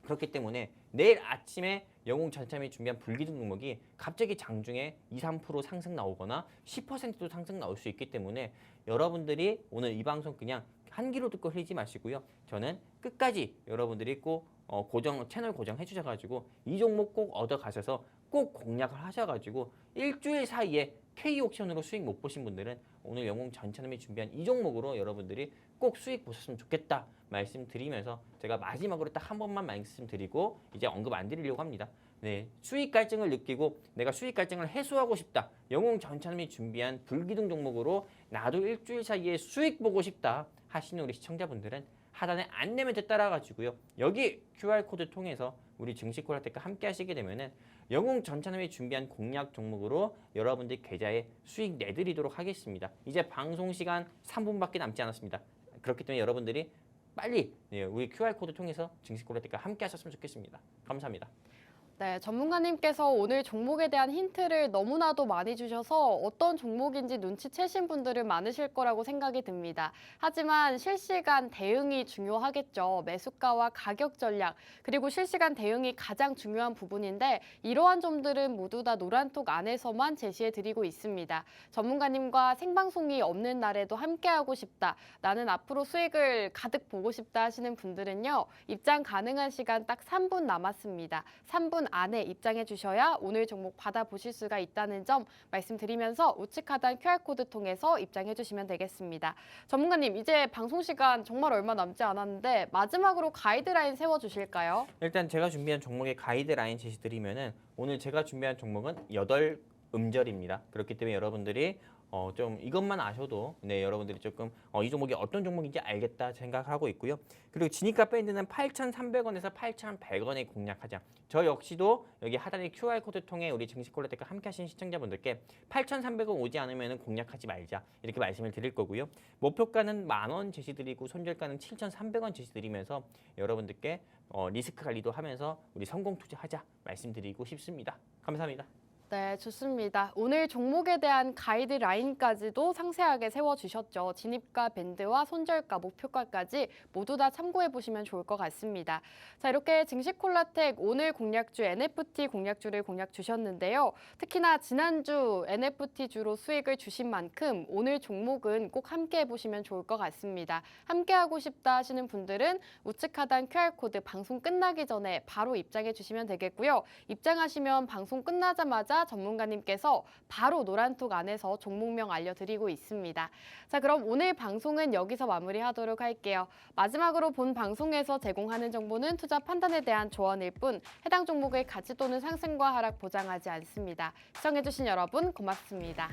그렇기 때문에 내일 아침에 영웅 전참이 준비한 불기둥 종목이 갑자기 장중에 2, 3% 상승 나오거나 10%도 상승 나올 수 있기 때문에 여러분들이 오늘 이 방송 그냥 한 귀로 듣고 흘리지 마시고요. 저는 끝까지 여러분들이 꼭 채널 고정해 주셔가지고 이 종목 꼭 얻어 가셔서 꼭 공략을 하셔가지고 일주일 사이에 K 옥션으로 수익 못 보신 분들은 오늘 영웅 전차남이 준비한 이 종목으로 여러분들이 꼭 수익 보셨으면 좋겠다 말씀드리면서 제가 마지막으로 딱 한 번만 말씀드리고 이제 언급 안 드리려고 합니다. 수익 갈증을 느끼고 내가 수익 갈증을 해소하고 싶다. 영웅 전차남이 준비한 불기둥 종목으로 나도 일주일 사이에 수익 보고 싶다 하시는 우리 시청자분들은 하단에 안내멘트 따라가지고요. 여기 QR코드 통해서 우리 증시콜라텍과 함께 하시게 되면은 영웅 전차남이 준비한 공략 종목으로 여러분들 계좌에 수익 내드리도록 하겠습니다. 이제 방송 시간 3분밖에 남지 않았습니다. 그렇기 때문에 여러분들이 빨리 우리 QR코드 통해서 증시콜라텍과 함께 하셨으면 좋겠습니다. 감사합니다. 네, 전문가님께서 오늘 종목에 대한 힌트를 너무나도 많이 주셔서 어떤 종목인지 눈치채신 분들은 많으실 거라고 생각이 듭니다. 하지만 실시간 대응이 중요하겠죠. 매수가와 가격 전략, 그리고 실시간 대응이 가장 중요한 부분인데 이러한 점들은 모두 다 노란톡 안에서만 제시해드리고 있습니다. 전문가님과 생방송이 없는 날에도 함께하고 싶다. 나는 앞으로 수익을 가득 보고 싶다 하시는 분들은요. 입장 가능한 시간 딱 3분 남았습니다. 3분 안에 입장해 주셔야 오늘 종목 받아보실 수가 있다는 점 말씀드리면서 우측 하단 QR코드 통해서 입장해 주시면 되겠습니다. 전문가님, 이제 방송 시간 정말 얼마 남지 않았는데 마지막으로 가이드라인 세워주실까요? 일단 제가 준비한 종목의 가이드라인 제시드리면은 오늘 제가 준비한 종목은 8음절입니다. 그렇기 때문에 여러분들이 좀 이것만 아셔도 여러분들이 조금 이 종목이 어떤 종목인지 알겠다 생각하고 있고요. 그리고 진입가 밴드는 8,300원에서 8,100원에 공략하자. 저 역시도 여기 하단의 QR코드 통해 우리 증시콜라텍과 함께 하신 시청자분들께 8,300원 오지 않으면 공략하지 말자 이렇게 말씀을 드릴 거고요. 목표가는 10,000원 제시드리고 손절가는 7,300원 제시드리면서 여러분들께 리스크 관리도 하면서 우리 성공 투자하자 말씀드리고 싶습니다. 감사합니다. 네, 좋습니다. 오늘 종목에 대한 가이드라인까지도 상세하게 세워주셨죠. 진입가, 밴드와 손절가, 목표가까지 모두 다 참고해 보시면 좋을 것 같습니다. 자, 이렇게 증시콜라텍 오늘 공략주 NFT 공략주를 공략 주셨는데요. 특히나 지난주 NFT주로 수익을 주신 만큼 오늘 종목은 꼭 함께 해보시면 좋을 것 같습니다. 함께 하고 싶다 하시는 분들은 우측 하단 QR코드 방송 끝나기 전에 바로 입장해 주시면 되겠고요. 입장하시면 방송 끝나자마자 전문가님께서 바로 노란톡 안에서 종목명 알려드리고 있습니다. 자, 그럼 오늘 방송은 여기서 마무리하도록 할게요. 마지막으로 본 방송에서 제공하는 정보는 투자 판단에 대한 조언일 뿐 해당 종목의 가치 또는 상승과 하락 보장하지 않습니다. 시청해주신 여러분 고맙습니다.